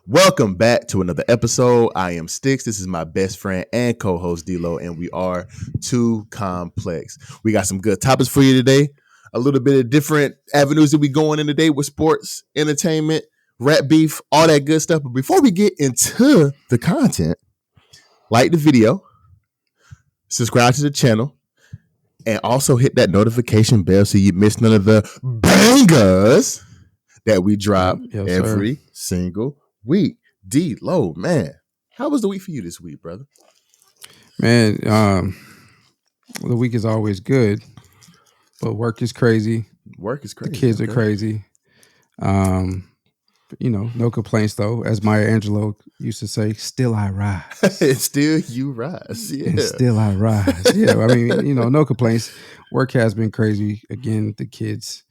Welcome back to another episode. I am Sticks. This is my best friend and co-host D-Lo, and we are Too Complex. We got some good topics for you today. A little bit of different avenues that we going in today with sports, entertainment, rap beef, all that good stuff. But before we get into the content, like the video, subscribe to the channel, and also hit that notification bell so you miss none of the bangers that we drop every single week. D-Lo, man, how was the week for you this week, brother? Man, the week is always good, but work is crazy. The kids are crazy. No complaints though. As Maya Angelou used to say, still I rise. Still you rise. Yeah. And still I rise. Yeah. I mean, no complaints. Work has been crazy. Again, the kids,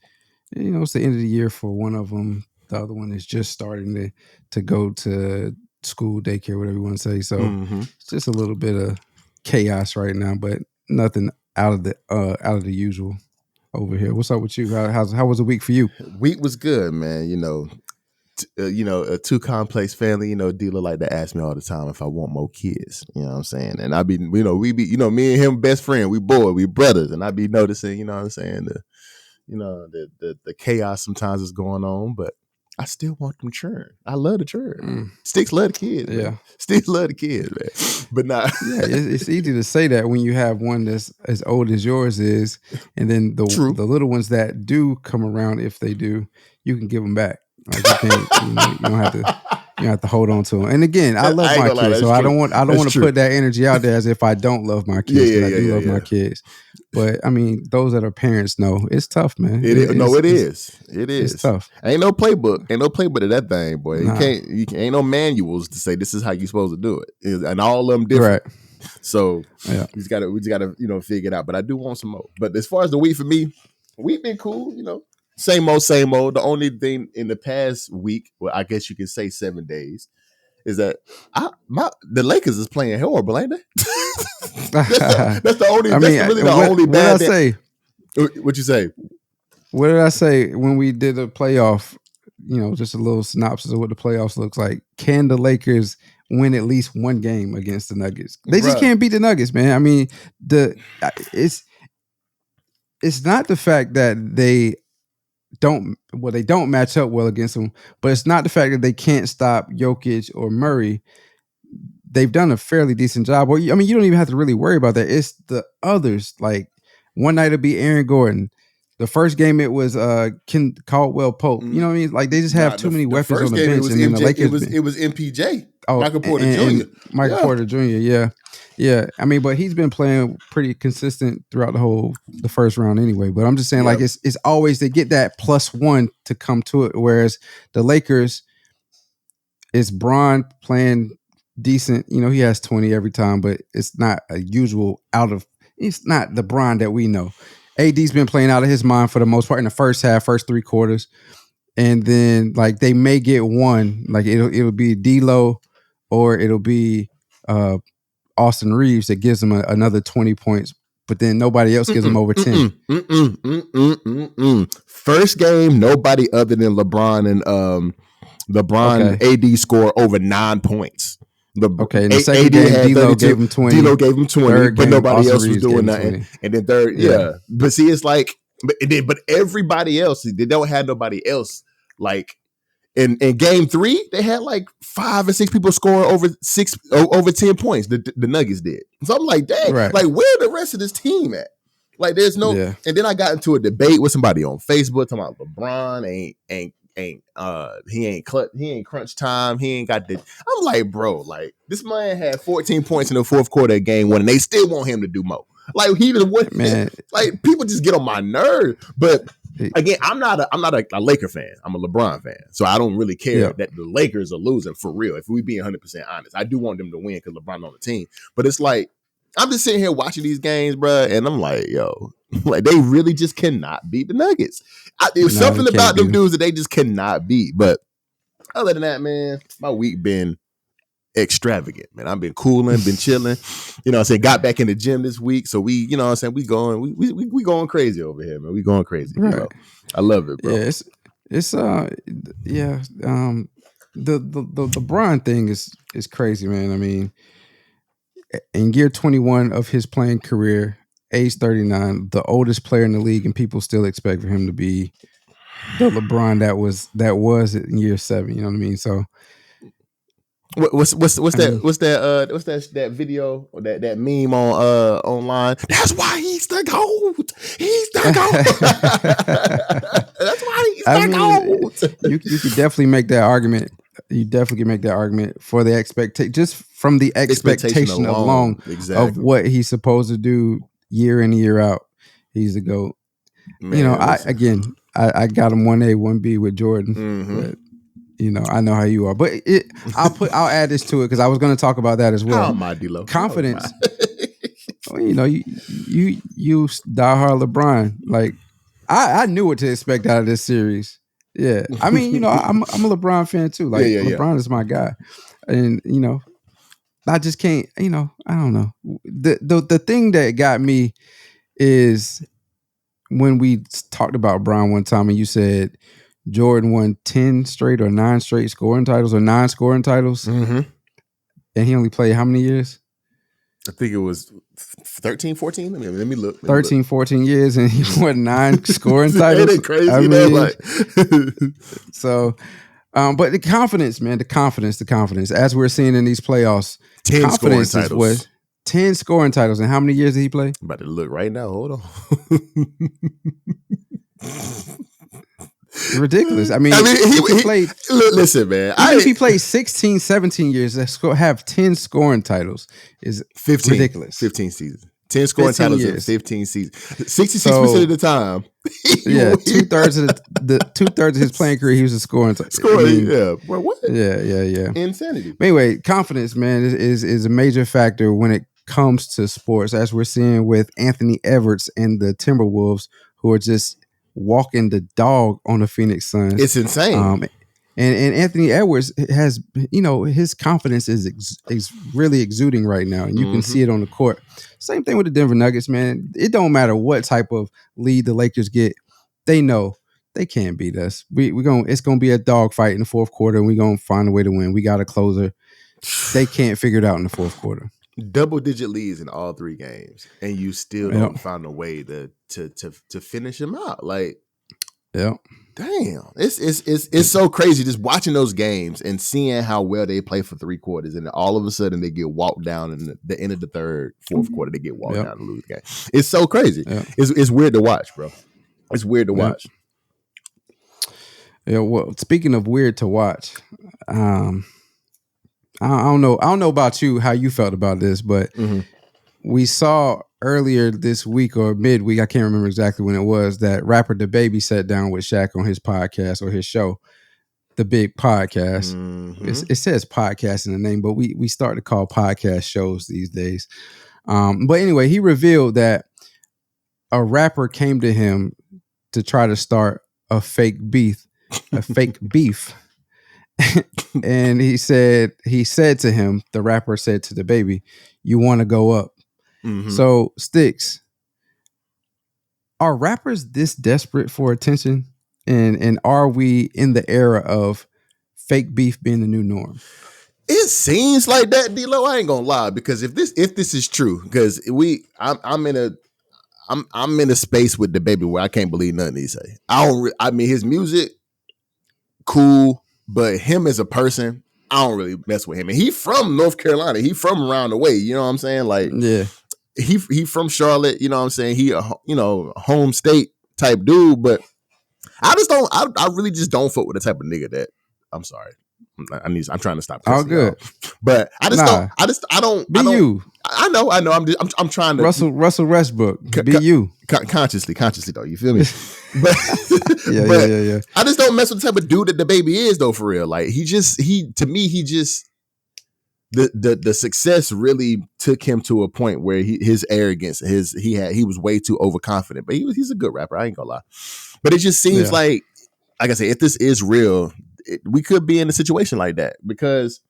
it's the end of the year for one of them. The other one is just starting to go to school, daycare, whatever you want to say. So It's just a little bit of chaos right now, but nothing out of the usual over here. What's up with you? How was the week for you? Week was good, man. A Too Complex family. D-Lo like to ask me all the time if I want more kids. You know what I'm saying? And I be, me and him best friend. We brothers, and I be noticing. You know what I'm saying? The chaos sometimes is going on, but I still want them churn. I love the churn. Sticks love the kids. Yeah. Man. Sticks love the kids, man. But not. Yeah, it's easy to say that when you have one that's as old as yours is, and then the little ones that do come around, if they do, you can give them back. Like you don't have to hold on to them. And again, I love my kids, so I don't want to put that energy out there as if I don't love my kids. I do love my kids. But I mean, those that are parents know it's tough, man. It is. It's tough. Ain't no playbook of that thing, boy. Nah. Ain't no manuals to say this is how you supposed to do it, and all of them different. Right. So we just gotta figure it out. But I do want some more. But as far as the week for me, week been cool. Same old. The only thing in the past week, well, I guess you can say 7 days, is that the Lakers is playing horrible, ain't they? that's the only. That's really the only bad. What did I say? What you say? What did I say when we did a playoff? Just a little synopsis of what the playoffs looks like. Can the Lakers win at least one game against the Nuggets? They just can't beat the Nuggets, man. I mean, it's not the fact that they don't match up well against them, but it's not the fact that they can't stop Jokic or Murray. They've done a fairly decent job. Or, I mean, you don't even have to really worry about that. It's the others. Like one night it'll be Aaron Gordon. The first game it was Ken Caldwell Pope. You know what I mean? Like they just have too many weapons on the bench. It was MPJ. Michael Porter Jr. Porter Jr. Yeah. I mean, but he's been playing pretty consistent throughout the first round anyway. But I'm just saying, like it's always they get that +1 to come to it. Whereas the Lakers, it's Bron playing decent. He has 20 every time, but it's not a usual it's not the Bron that we know. AD's been playing out of his mind for the most part in the first half, first 3 quarters. And then like they may get one, like it'll be D-Lo or it'll be Austin Reeves that gives them another 20 points, but then nobody else gives them over 10. First game, nobody other than LeBron and AD score over 9 points. In the second game, D-Lo gave him 20. D-Lo gave him 20, but nobody else was doing nothing. And then third, But see, it's like, but everybody else, they don't have nobody else. Like in game 3, they had like 5 or 6 people score over 10 points. The Nuggets did. So I'm like, dang, like where the rest of this team at? Like there's no. Yeah. And then I got into a debate with somebody on Facebook talking about LeBron he ain't crunch time. He ain't got the. I'm like, bro, like this man had 14 points in the fourth quarter of game 1, and they still want him to do more. Like he even would. Man, like people just get on my nerve. But again, I'm not a Laker fan. I'm a LeBron fan, so I don't really care that the Lakers are losing for real. If we being 100% honest, I do want them to win because LeBron on the team. But it's like I'm just sitting here watching these games, bro, and I'm like, yo, like they really just cannot beat the Nuggets. There's something about them dudes that they just cannot beat. But other than that, man, my week been extravagant, man. I've been cooling, been chilling. You know what I'm saying? Got back in the gym this week. So we, you know what I'm saying, we going crazy over here, man. We going crazy. Right. You know? I love it, bro. Yeah, the Bron thing is crazy, man. I mean, in year 21 of his playing career, age 39, the oldest player in the league, and people still expect for him to be the LeBron that was in year 7. You know what I mean? So what's that video or that meme on online? That's why he's the GOAT. He's the GOAT. That's why he's the GOAT. You could definitely make that argument. You definitely can make that argument for the expectation, just from the expectation alone exactly. of what he's supposed to do year in and year out. He's the GOAT. Man, you know, I got him 1A, 1B with Jordan. Mm-hmm. But, you know, I know how you are, but I'll add this to it because I was going to talk about that as well. Oh my D-Lo. Confidence. Well, you know, you diehard LeBron. Like I knew what to expect out of this series. Yeah, I mean, you know, I'm a LeBron fan too. Like LeBron is my guy, and you know, I just can't. You know, I don't know. The thing that got me is when we talked about Bron one time, and you said Jordan won 10 straight or 9 straight scoring titles or 9 scoring titles. Mm-hmm. And he only played how many years? I think it was 13, 14. Let me look. 13, 14 years, and he won 9 scoring titles. Ain't it crazy? I mean, like... So, but the confidence, man, the confidence. As we're seeing in these playoffs, 10 scoring titles. 10 scoring titles. And how many years did he play? I'm about to look right now. Hold on. Ridiculous. I mean he played. Listen, man. If he played 16, 17 years, have 10 scoring titles is 15, ridiculous. 15 seasons. 10 scoring titles in 15 seasons. 66% of the time. Yeah, 2/3 of his playing career, he was a scoring. Yeah. Well, what? Yeah. Insanity. But anyway, confidence, man, is a major factor when it comes to sports, as we're seeing with Anthony Edwards and the Timberwolves, who are just walking the dog on the Phoenix Suns. It's insane. And Anthony Edwards has, you know, his confidence is really exuding right now, and you can see it on the court. Same thing with the Denver Nuggets, man. It don't matter what type of lead the Lakers get, they know they can't beat us. It's gonna be a dogfight in the fourth quarter, and we're gonna find a way to win. We got a closer. They can't figure it out in the fourth quarter. Double-digit leads in all 3 games, and you still don't find a way to finish them out. Like, damn, it's so crazy just watching those games and seeing how well they play for 3 quarters, and then all of a sudden they get walked down in the end of the third, fourth quarter. They get walked down and lose the game. It's so crazy. It's weird to watch, bro. It's weird to watch. Yeah. Well, speaking of weird to watch, I don't know about you, how you felt about this, but we saw earlier this week or midweek, I can't remember exactly when it was, that rapper DaBaby sat down with Shaq on his podcast or his show, The Big Podcast. It says podcast in the name, but we start to call podcast shows these days. But anyway, he revealed that a rapper came to him to try to start a fake beef. And he said to him, the rapper said to DaBaby, "You want to go up?" So, Sticks, are rappers this desperate for attention? And are we in the era of fake beef being the new norm? It seems like that, D-Lo. I ain't gonna lie, because if this is true, because I'm in a space with DaBaby where I can't believe nothing he say. I mean, his music, cool. But him as a person, I don't really mess with him. And he from North Carolina. He from around the way. You know what I'm saying? Like, he from Charlotte. You know what I'm saying? He home state type dude. But I really just don't fuck with the type of nigga that. I'm sorry. I'm trying to stop. All good. But I don't. You. I know. I'm trying to. Russell Westbrook. Be you. Consciously though. You feel me? But yeah. I just don't mess with the type of dude that DaBaby is though, for real. Like the success really took him to a point where his arrogance, he was way too overconfident. But he's a good rapper. I ain't gonna lie. But it just seems like I say, if this is real, we could be in a situation like that, because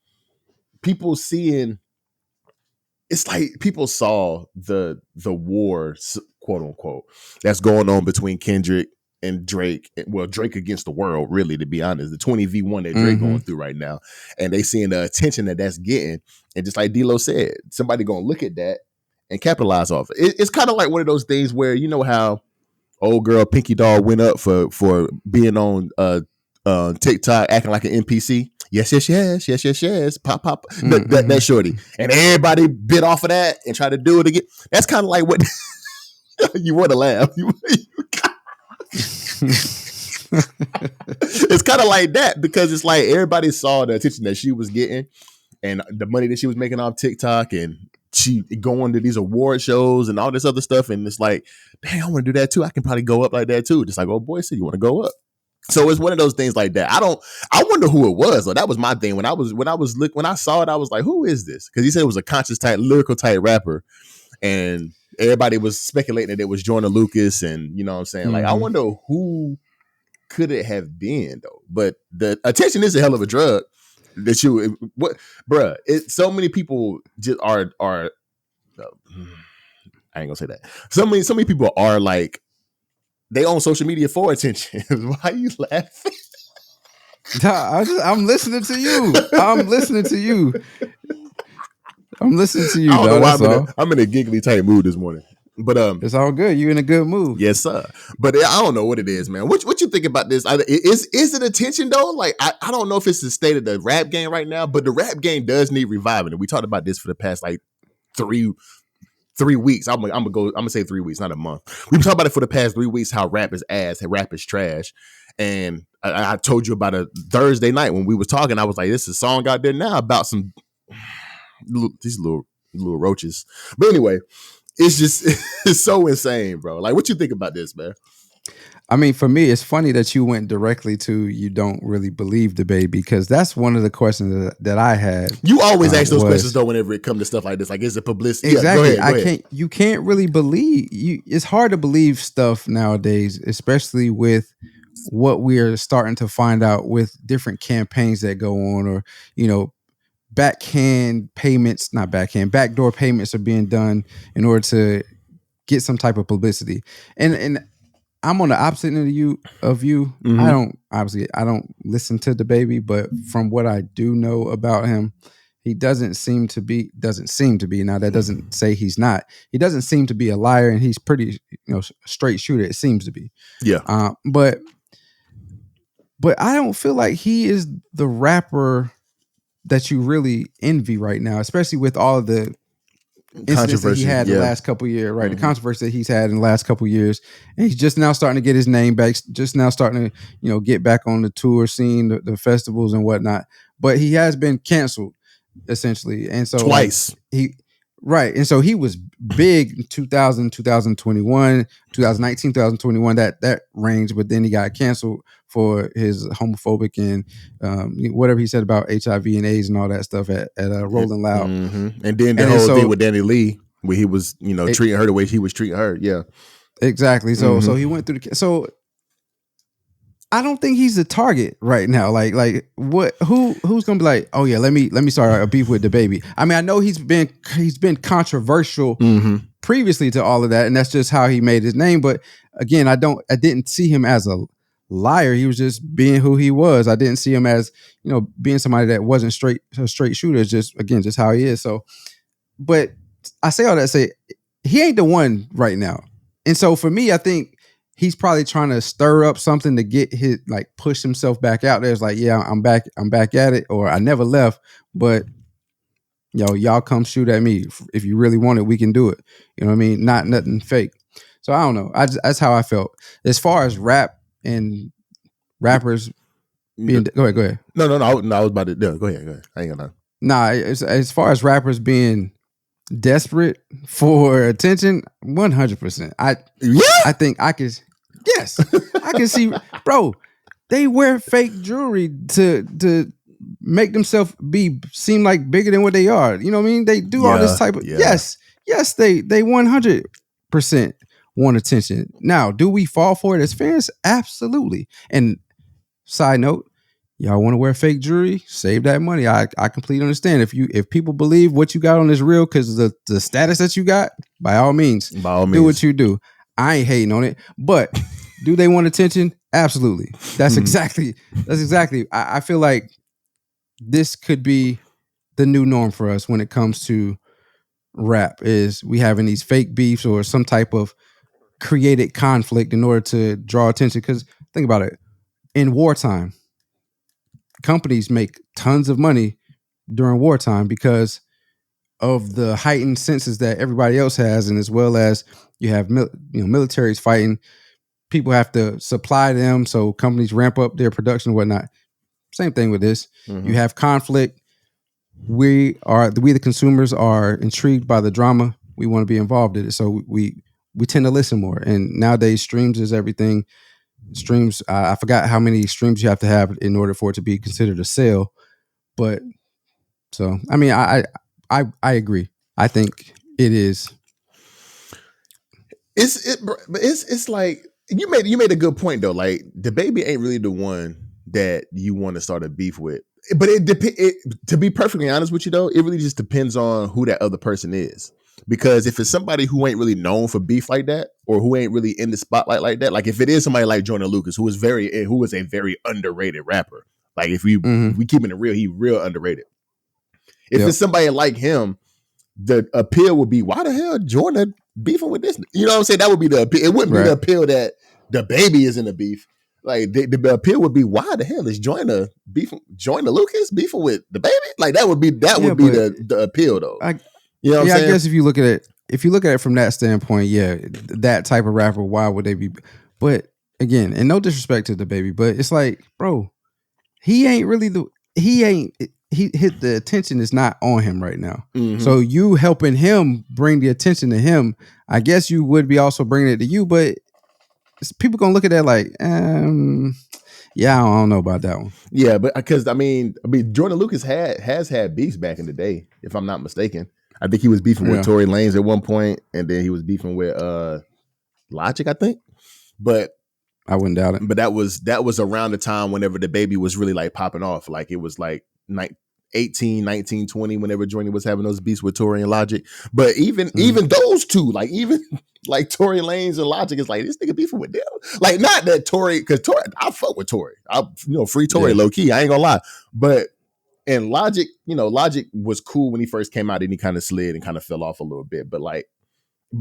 people seeing. It's like people saw the war, quote unquote, that's going on between Kendrick and Drake. Well, Drake against the world, really, to be honest. The 20v1 that Drake going through right now. And they seeing the attention that's getting. And just like D-Lo said, somebody going to look at that and capitalize off it. It's kind of like one of those things where, you know how old girl Pinky Doll went up for being on TikTok acting like an NPC. Yes. Pop. That shorty. And everybody bit off of that and try to do it again. That's kind of like what you want to laugh. It's kind of like that because it's like everybody saw the attention that she was getting and the money that she was making off TikTok and she going to these award shows and all this other stuff. And it's like, dang, I want to do that too. I can probably go up like that too. Just like, oh boy, so you want to go up. So it's one of those things like that. I wonder who it was. So that was my thing. When I saw it, I was like, who is this? Because he said it was a conscious type, lyrical type rapper. And everybody was speculating that it was Jordan Lucas. And you know what I'm saying? Like, I wonder who could it have been though? But the attention is a hell of a drug that so many people just are I ain't gonna say that. So many people are like, they own social media for attention. Why are you laughing? I'm listening to you. I'm listening to you. I don't know why I'm in a giggly type mood this morning. But it's all good. You're in a good mood. Yes, sir. But I don't know what it is, man. What you think about this? Is it attention though? Like I don't know if it's the state of the rap game right now, but the rap game does need reviving. And we talked about this for the past like 3 weeks. I'm gonna say 3 weeks, not a month. We've talked about it for the past 3 weeks, how rap is ass, how rap is trash. And I told you about a Thursday night when we was talking, I was like, this is a song out there now about these little roaches. But anyway, it's so insane, bro. Like, what you think about this, man? I mean, for me, it's funny that you went directly to you don't really believe DaBaby because that's one of the questions that I had. You always ask those questions though whenever it comes to stuff like this. Like, is it publicity? Exactly. Yeah, go ahead. You can't really believe. It's hard to believe stuff nowadays, especially with what we are starting to find out with different campaigns that go on, or backdoor payments are being done in order to get some type of publicity. And I'm on the opposite end of you. Mm-hmm. I don't listen to DaBaby, but from what I do know about him, he doesn't seem to be. Now that doesn't say he's not. He doesn't seem to be a liar, and he's pretty, straight shooter. It seems to be. Yeah. But I don't feel like he is the rapper that you really envy right now, especially with all of the incidents that he had the last couple of years, right? Mm-hmm. The controversy that he's had in the last couple of years, and he's just now starting to get his name back, just now starting to, get back on the tour scene, the festivals and whatnot. But he has been canceled essentially, and so twice and so he was big in 2000, 2021, 2019, 2021, that range, but then he got canceled for his homophobic and whatever he said about HIV and AIDS and all that stuff at Rolling Loud. Mm-hmm. And then the whole thing with Danny Lee, where he was, treating her the way he was treating her. Yeah, exactly. So so he went through so I don't think he's the target right now. Like who's gonna be like, oh yeah, let me start a beef with DaBaby. I mean, I know he's been controversial previously to all of that, and that's just how he made his name. But again, I didn't see him as a liar. He was just being who he was. I didn't see him as, being somebody that wasn't a straight shooter. It's just how he is. So, but I say all that to say he ain't the one right now. And so for me, I think he's probably trying to stir up something to get push himself back out there. It's like, yeah, I'm back at it, or I never left, but y'all come shoot at me. If you really want it, we can do it. You know what I mean? Not nothing fake. So I don't know. That's how I felt. As far as rap and rappers being, go ahead. No. I was about to. No, go ahead. I ain't gonna. Nah, as far as rappers being desperate for attention, 100%. I think I can. Yes, I can see, bro. They wear fake jewelry to make themselves seem like bigger than what they are. You know what I mean? They do all this type of yes. They 100% want attention. Now, do we fall for it as fans? Absolutely. And side note, y'all want to wear fake jewelry? Save that money. I completely understand. If people believe what you got on is real because of the status that you got, by all means, do what you do. I ain't hating on it, but Do they want attention? Absolutely. That's exactly. I feel like this could be the new norm for us when it comes to rap. Is we having these fake beefs or some type of created conflict in order to draw attention? Because think about it. In wartime, companies make tons of money during wartime because of the heightened senses that everybody else has, and as well as you have militaries fighting. People have to supply them, so companies ramp up their production and whatnot. Same thing with this. You have conflict. We the consumers are intrigued by the drama. We want to be involved in it, so we tend to listen more. And nowadays, streams is everything. Streams. I forgot how many streams you have to have in order for it to be considered a sale. But so I mean, I agree. I think it is. It's like you made a good point though. Like DaBaby ain't really the one that you want to start a beef with. But to be perfectly honest with you though, it really just depends on who that other person is. Because if it's somebody who ain't really known for beef like that, or who ain't really in the spotlight like that, like if it is somebody like Joyner Lucas, who is a very underrated rapper. Like if we keeping it real, he real underrated. If it's somebody like him, the appeal would be, why the hell Joyner beefing with this? You know what I'm saying? That would be the appeal. It wouldn't be the appeal that DaBaby is in the beef. Like the appeal would be, why the hell is Joyner Lucas beefing with DaBaby? Like that would be the appeal though. You know what I'm saying? I guess if you look at it from that standpoint, that type of rapper, why would they be? But again, and no disrespect to DaBaby, but it's like, bro, he hit the attention is not on him right now. So you helping him bring the attention to him, I guess you would be also bringing it to you, but people gonna look at that like, I don't know about that one. Yeah, but because I mean, Joyner Lucas has had beefs back in the day, if I'm not mistaken. I think he was beefing with Tory Lanez at one point, and then he was beefing with Logic, I think. But I wouldn't doubt it. But that was around the time whenever DaBaby was really like popping off. Like it was like 18, 19, 20, whenever Joyner was having those beefs with Tory and Logic. But even those two, like even like Tory Lanez and Logic is like, this nigga beefing with them. Like not that Tory, because Tory, I fuck with Tory. Free Tory low key. I ain't gonna lie. But and Logic, Logic was cool when he first came out and he kind of slid and kind of fell off a little bit. But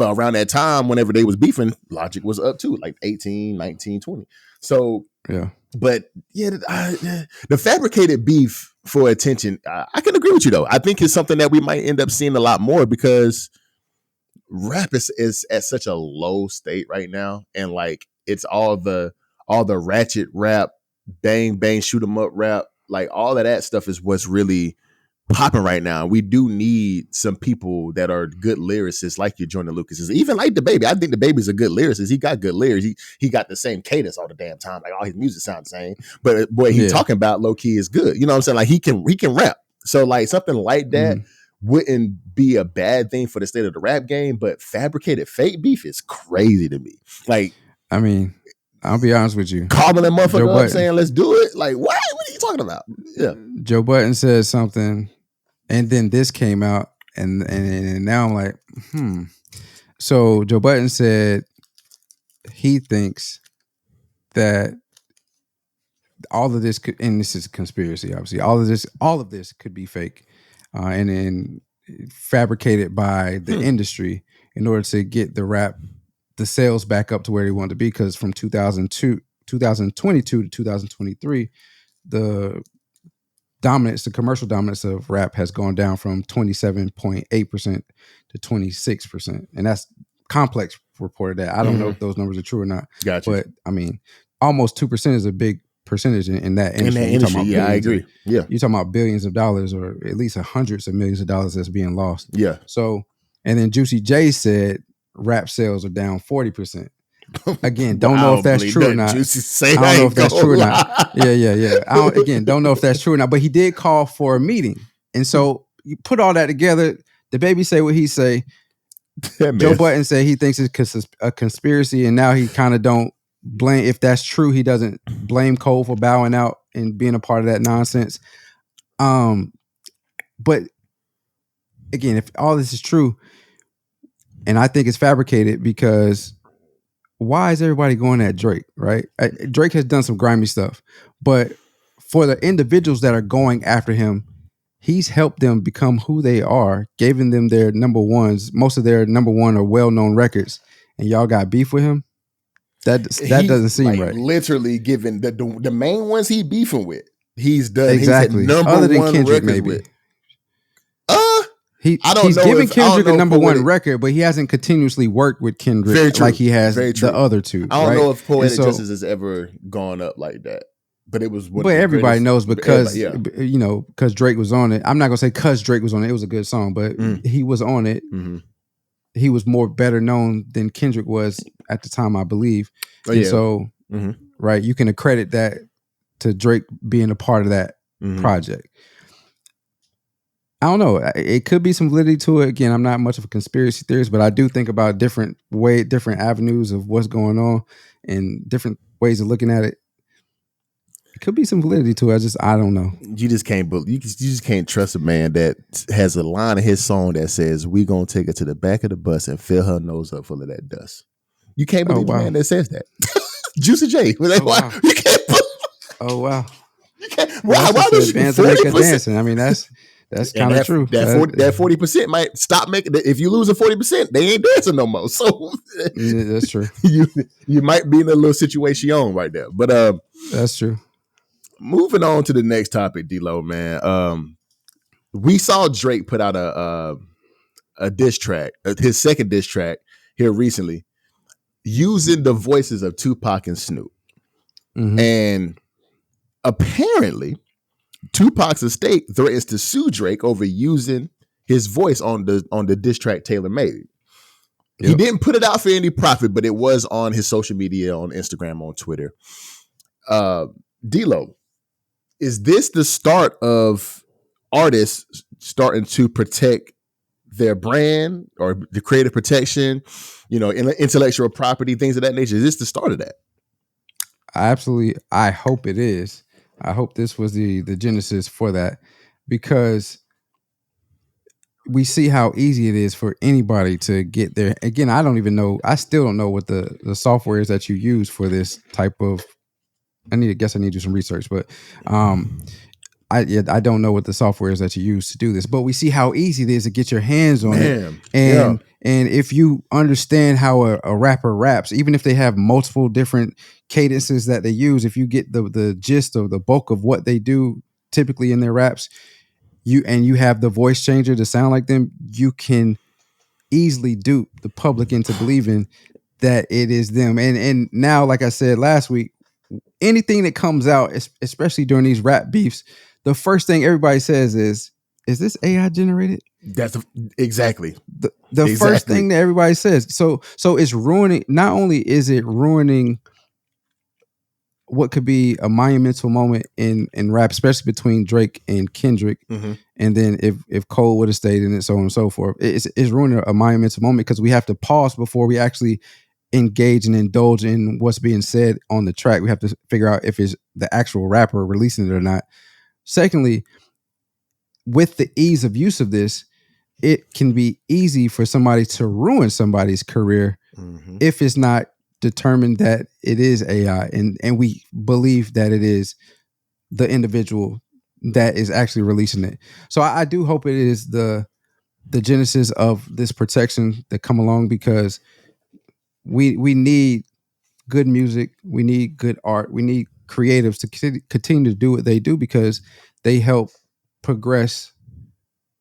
around that time, whenever they was beefing, Logic was up too, like 18, 19, 20. So, but the fabricated beef for attention, I can agree with you though. I think it's something that we might end up seeing a lot more because rap is at such a low state right now. And like, it's all the ratchet rap, bang, bang, shoot 'em up rap. Like all of that stuff is what's really popping right now. We do need some people that are good lyricists like your Joyner Lucases, even like DaBaby. I think DaBaby's a good lyricist. He got good lyrics. He got the same cadence all the damn time. Like all his music sounds the same. But boy, he talking about low key is good. You know what I'm saying? Like he can rap. So like something like that wouldn't be a bad thing for the state of the rap game. But fabricated fake beef is crazy to me. Like, I mean, I'll be honest with you. Calling that motherfucker up saying, let's do it. Like, what? What are you talking about? Yeah. Joe Budden said something, and then this came out, and now I'm like, So Joe Budden said he thinks that all of this could, and this is a conspiracy, obviously, all of this could be fake, and then fabricated by the industry in order to get the sales back up to where they want to be. Because from 2022 to 2023, the commercial dominance of rap has gone down from 27.8% to 26%. And that's Complex reported that. I don't know if those numbers are true or not. Gotcha. But I mean, almost 2% is a big percentage in that industry. Yeah, I agree. Yeah. You're talking about billions of dollars, or at least hundreds of millions of dollars that's being lost. Yeah. So, and then Juicy J said rap sales are down 40%. Again, don't know if that's true or not. I don't know if that's true or not. Yeah. Don't know if that's true or not. But he did call for a meeting. And so you put all that together, DaBaby say what he say. Joe Budden said he thinks it's a conspiracy, and now he kind of don't blame, if that's true, he doesn't blame Cole for bowing out and being a part of that nonsense. But again, if all this is true, and I think it's fabricated because why is everybody going at Drake, right? Drake has done some grimy stuff, but for the individuals that are going after him, he's helped them become who they are, giving them their number ones, most of their number one or well-known records, and y'all got beef with him? That doesn't seem right. Literally giving the main ones he beefing with. He's done exactly. He's number other than one Kendrick, records maybe. with. He's given Kendrick a number one record, but he hasn't continuously worked with Kendrick like he has the other two. I don't know if Poetic Justice has ever gone up like that, but it was. But everybody knows because because Drake was on it. I'm not gonna say because Drake was on it. It was a good song, but he was on it. Mm-hmm. He was more better known than Kendrick was at the time, I believe. So right, you can accredit that to Drake being a part of that project. I don't know. It could be some validity to it. Again, I'm not much of a conspiracy theorist, but I do think about different avenues of what's going on and different ways of looking at it. It could be some validity to it. I don't know. You just can't believe. You just can't trust a man that has a line in his song that says, "We gonna take her to the back of the bus and fill her nose up full of that dust." You can't believe a man that says that. Juicy J. Wow. You can't. Oh wow. You can't. Why does 40%? Dancing? I mean, that's kind of true. That 40% might stop making. If you lose a 40%, they ain't dancing no more. So that's true. You might be in a little situation right there. But that's true. Moving on to the next topic, D-Lo, man. We saw Drake put out a diss track, his second diss track here recently, using the voices of Tupac and Snoop, and apparently, Tupac's estate threatens to sue Drake over using his voice on the diss track Taylor Made. Yep. He didn't put it out for any profit, but it was on his social media, on Instagram, on Twitter. D-Lo, is this the start of artists starting to protect their brand or the creative protection, intellectual property, things of that nature? Is this the start of that? Absolutely. I hope it is. I hope this was the genesis for that, because we see how easy it is for anybody to get there. Again, I still don't know what the software is that you use for this type of, I need to do some research, but I don't know what the software is that you use to do this, but we see how easy it is to get your hands on it. And if you understand how a rapper raps, even if they have multiple different cadences that they use, if you get the gist of the bulk of what they do typically in their raps, you have the voice changer to sound like them, you can easily dupe the public into believing that it is them. And now, like I said last week, anything that comes out, especially during these rap beefs, the first thing everybody says is this AI generated? That's exactly the first thing that everybody says. So it's ruining. Not only is it ruining what could be a monumental moment in rap, especially between Drake and Kendrick, and then if Cole would have stayed in it, so on and so forth, it's ruining a monumental moment because we have to pause before we actually engage and indulge in what's being said on the track. We have to figure out if it's the actual rapper releasing it or not. Secondly, with the ease of use of this, it can be easy for somebody to ruin somebody's career if it's not determined that it is AI and we believe that it is the individual that is actually releasing it. So I do hope it is the genesis of this protection that come along, because we need good music, we need good art, we need creatives to continue to do what they do, because they help progress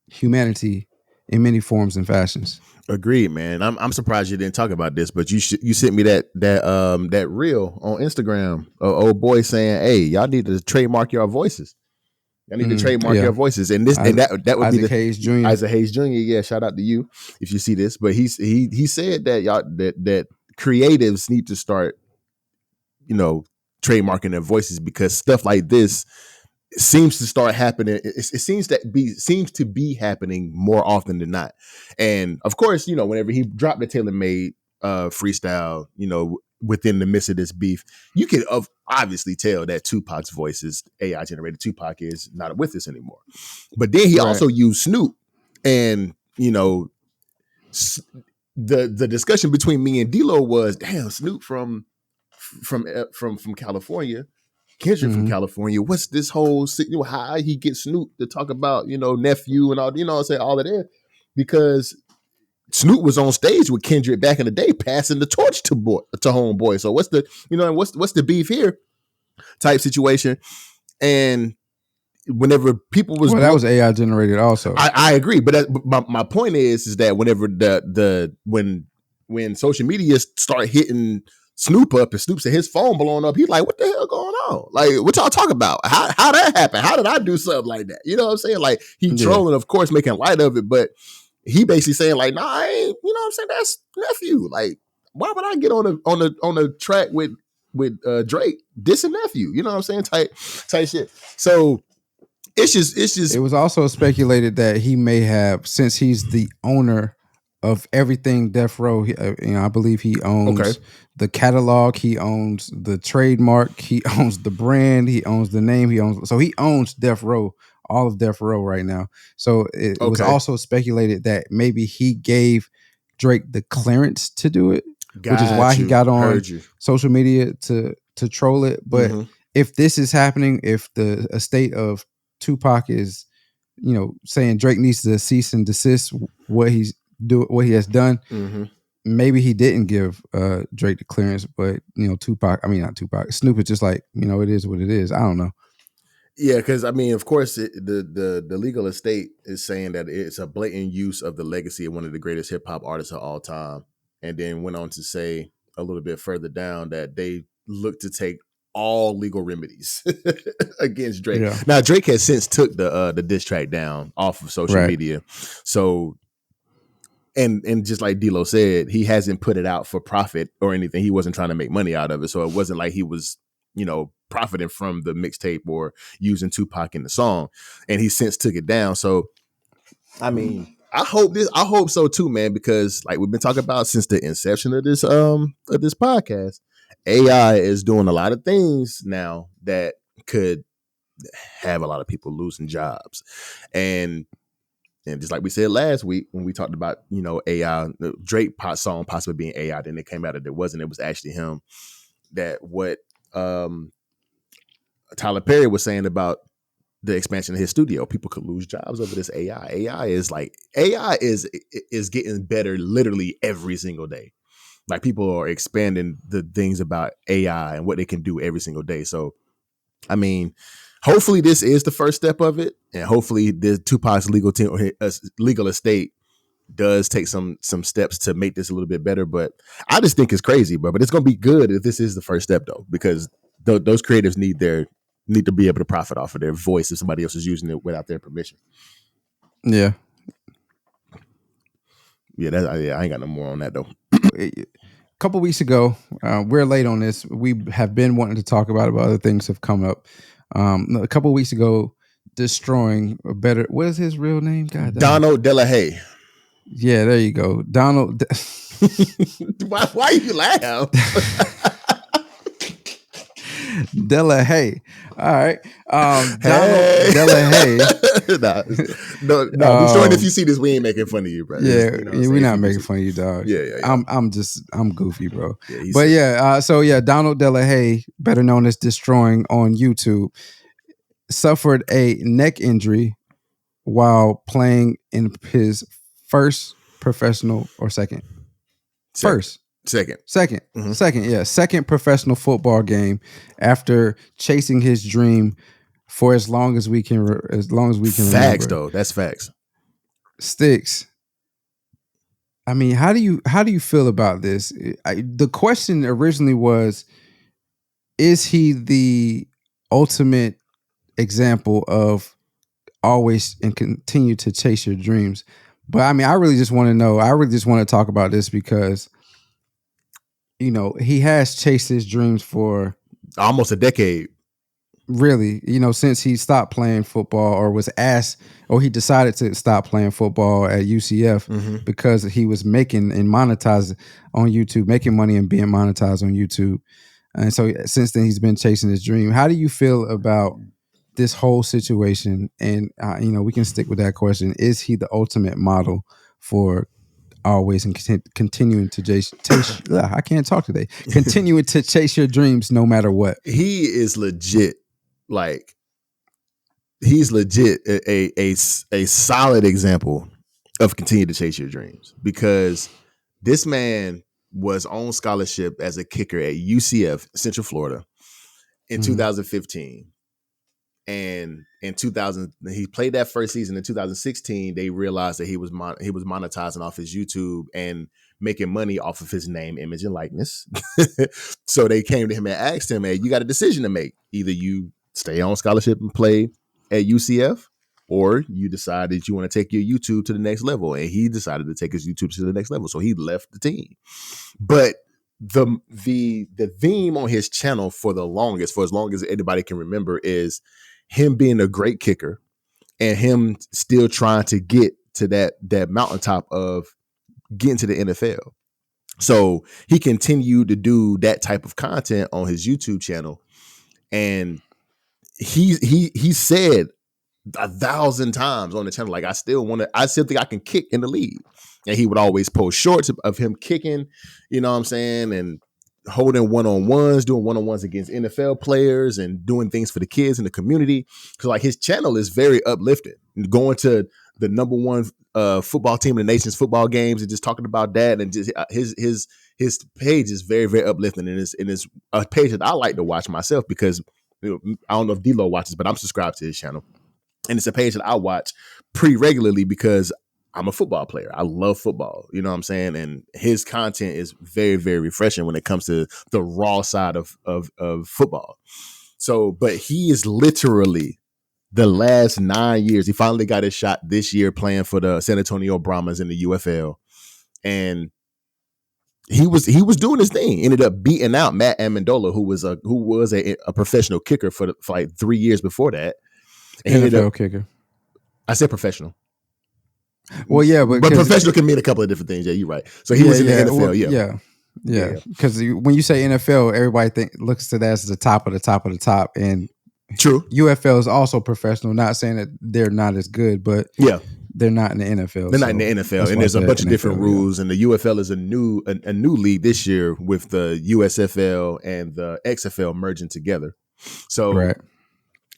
humanity in many forms and fashions. Agreed, man. I'm surprised you didn't talk about this, but you sent me that reel on Instagram. Old boy saying, "Hey, y'all need to trademark your voices. Y'all need to trademark your voices." And this and that would Isaac be the Hayes Jr. Isaac Hayes Jr. Yeah, shout out to you if you see this. But he said that y'all that creatives need to start, trademarking their voices, because stuff like this seems to start happening. It seems to be happening more often than not. And of course, whenever he dropped the Taylor Made freestyle, within the midst of this beef, you can obviously tell that Tupac's voice is AI generated. Tupac is not with us anymore. But then he also used Snoop, and the discussion between me and D-Lo was, damn, Snoop from California, Kendrick from California. What's this whole, how he gets Snoop to talk about, nephew and all, say all of that, because Snoop was on stage with Kendrick back in the day, passing the torch to homeboy. So what's the, what's the beef here type situation? And whenever people was, that was AI generated also. I agree, but my point is that whenever when social media start hitting Snoop up and Snoop said his phone blowing up, he's like, what the hell going on? Like, what y'all talking about? How that happened? How did I do something like that? You know what I'm saying? Like, he trolling, of course, making light of it, but he basically saying like, nah, I ain't, you know what I'm saying? That's nephew. Like, why would I get on a track with Drake dissing nephew? You know what I'm saying? Type shit. So it's just. It was also speculated that he may have, since he's the owner of everything Death Row. I believe he owns the catalog, he owns the trademark, he owns the brand, he owns the name, he owns Death Row, all of Death Row right now. So it was also speculated that maybe he gave Drake the clearance to do it, which is why he got on social media to troll it. But if this is happening, if the estate of Tupac is, saying Drake needs to cease and desist what he has done, maybe he didn't give Drake the clearance, but not Tupac, Snoop is just like, it is what it is. I don't know. Yeah, because of course, the legal estate is saying that it's a blatant use of the legacy of one of the greatest hip hop artists of all time, and then went on to say a little bit further down that they look to take all legal remedies against Drake. Yeah. Now Drake has since took the diss track down off of social media, so. And just like D-Lo said, he hasn't put it out for profit or anything. He wasn't trying to make money out of it. So it wasn't like he was, profiting from the mixtape or using Tupac in the song. And he since took it down. So, I hope so too, man, because like we've been talking about since the inception of this podcast, AI is doing a lot of things now that could have a lot of people losing jobs. And just like we said last week when we talked about, AI, the Drake song possibly being AI, then it came out that it wasn't. It was actually him. That what Tyler Perry was saying about the expansion of his studio, people could lose jobs over this AI. AI is getting better literally every single day. Like people are expanding the things about AI and what they can do every single day. So, hopefully this is the first step of it, and hopefully the Tupac's legal estate does take some steps to make this a little bit better. But I just think it's crazy, bro. But it's gonna be good if this is the first step, though, because those creators need to be able to profit off of their voice if somebody else is using it without their permission. Yeah, I ain't got no more on that though. A couple weeks ago, we're late on this. We have been wanting to talk about it, but other things have come up. A couple weeks ago, Deestroying better. What is his real name? God, Donald Delahaye. Yeah, there you go, Donald. Why you laugh? Delahaye. All right, Donald Delahaye. No. Deestroying, if you see this, we ain't making fun of you, bro. Yeah, we're not making fun of you, dog. Yeah. I'm goofy, bro. Donald Delahaye, better known as Deestroying on YouTube, suffered a neck injury while playing in his first professional or second professional football game after chasing his dream for as long as we can facts remember. Though, that's facts. Sticks. How do you feel about this? The question originally was, is he the ultimate example of always and continue to chase your dreams? But I really just want to know. I really just want to talk about this because, he has chased his dreams for almost a decade. Really, since he stopped playing football or was asked, or he decided to stop playing football at UCF because he was making and monetizing on YouTube, making money and being monetized on YouTube. And so since then, he's been chasing his dream. How do you feel about this whole situation? And, we can stick with that question. Is he the ultimate model for always and continuing to chase. I can't talk today. Continuing to chase your dreams no matter what. He is legit. Like, he's legit a solid example of continue to chase your dreams, because this man was on scholarship as a kicker at UCF, Central Florida, in 2015. And in 2000, he played that first season. In 2016, they realized that he was monetizing off his YouTube and making money off of his name, image, and likeness. So they came to him and asked him, "Hey, you got a decision to make. Either you stay on scholarship and play at UCF, or you decide that you want to take your YouTube to the next level." And he decided to take his YouTube to the next level, so he left the team. But the theme on his channel for as long as anybody can remember, is him being a great kicker and him still trying to get to that mountaintop of getting to the NFL. So he continued to do that type of content on his YouTube channel, and he said 1,000 times on the channel, like, I still think I can kick in the league. And he would always post shorts of him kicking, you know what I'm saying, and holding one-on-ones, doing one-on-ones against NFL players, and doing things for the kids in the community. Because, like, his channel is very uplifting. Going to the number one football team in the nation's football games and just talking about that, and just his page is very, very uplifting, and it's a page that I like to watch myself, because, you know, I don't know if D-Lo watches, but I'm subscribed to his channel, and it's a page that I watch pretty regularly because I'm a football player. I love football. You know what I'm saying? And his content is very, very refreshing when it comes to the raw side of football. So, but he is literally the last 9 years. He finally got his shot this year playing for the San Antonio Brahmas in the UFL. And he was doing his thing. Ended up beating out Matt Amendola, who was a professional kicker for like 3 years before that. NFL kicker. I said professional. Well, yeah, but professional can mean a couple of different things. Yeah, you're right. So he was in the NFL. Well, yeah. Because when you say NFL, everybody looks to that as the top of the top of the top. And true, UFL is also professional. Not saying that they're not as good, but yeah, they're not in the NFL. They're not in the NFL, and there's a bunch of different rules. And the UFL is a new league this year with the USFL and the XFL merging together. So right.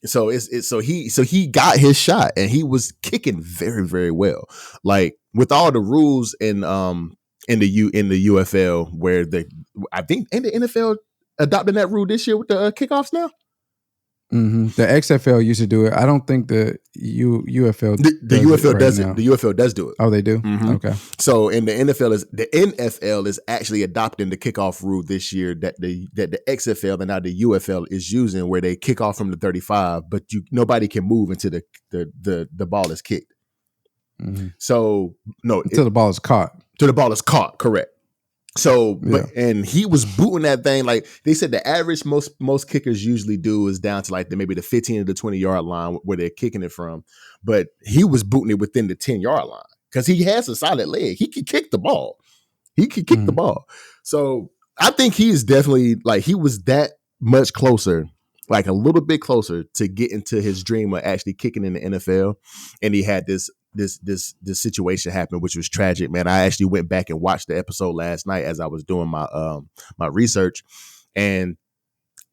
So he got his shot, and he was kicking very, very well. Like, with all the rules in the UFL, where I think in the NFL adopting that rule this year with the kickoffs now. Mm-hmm. The XFL used to do it. I don't think the UFL the UFL does it. The UFL does do it. Oh, they do? Mm-hmm. Okay. So in the NFL is actually adopting the kickoff rule this year that the XFL and now the UFL is using, where they kick off from the 35, but nobody can move until the ball is kicked. Mm-hmm. So no, until the ball is caught. Till the ball is caught, correct. So, and he was booting that thing. Like, they said the average most kickers usually do is down to like maybe the 15 to the 20 yard line where they're kicking it from. But he was booting it within the 10 yard line because he has a solid leg. He could kick the ball. The ball. So I think he is definitely, like, he was that much closer, like a little bit closer to getting to his dream of actually kicking in the NFL. And he had this situation happened, which was tragic, man. I actually went back and watched the episode last night as I was doing my research, and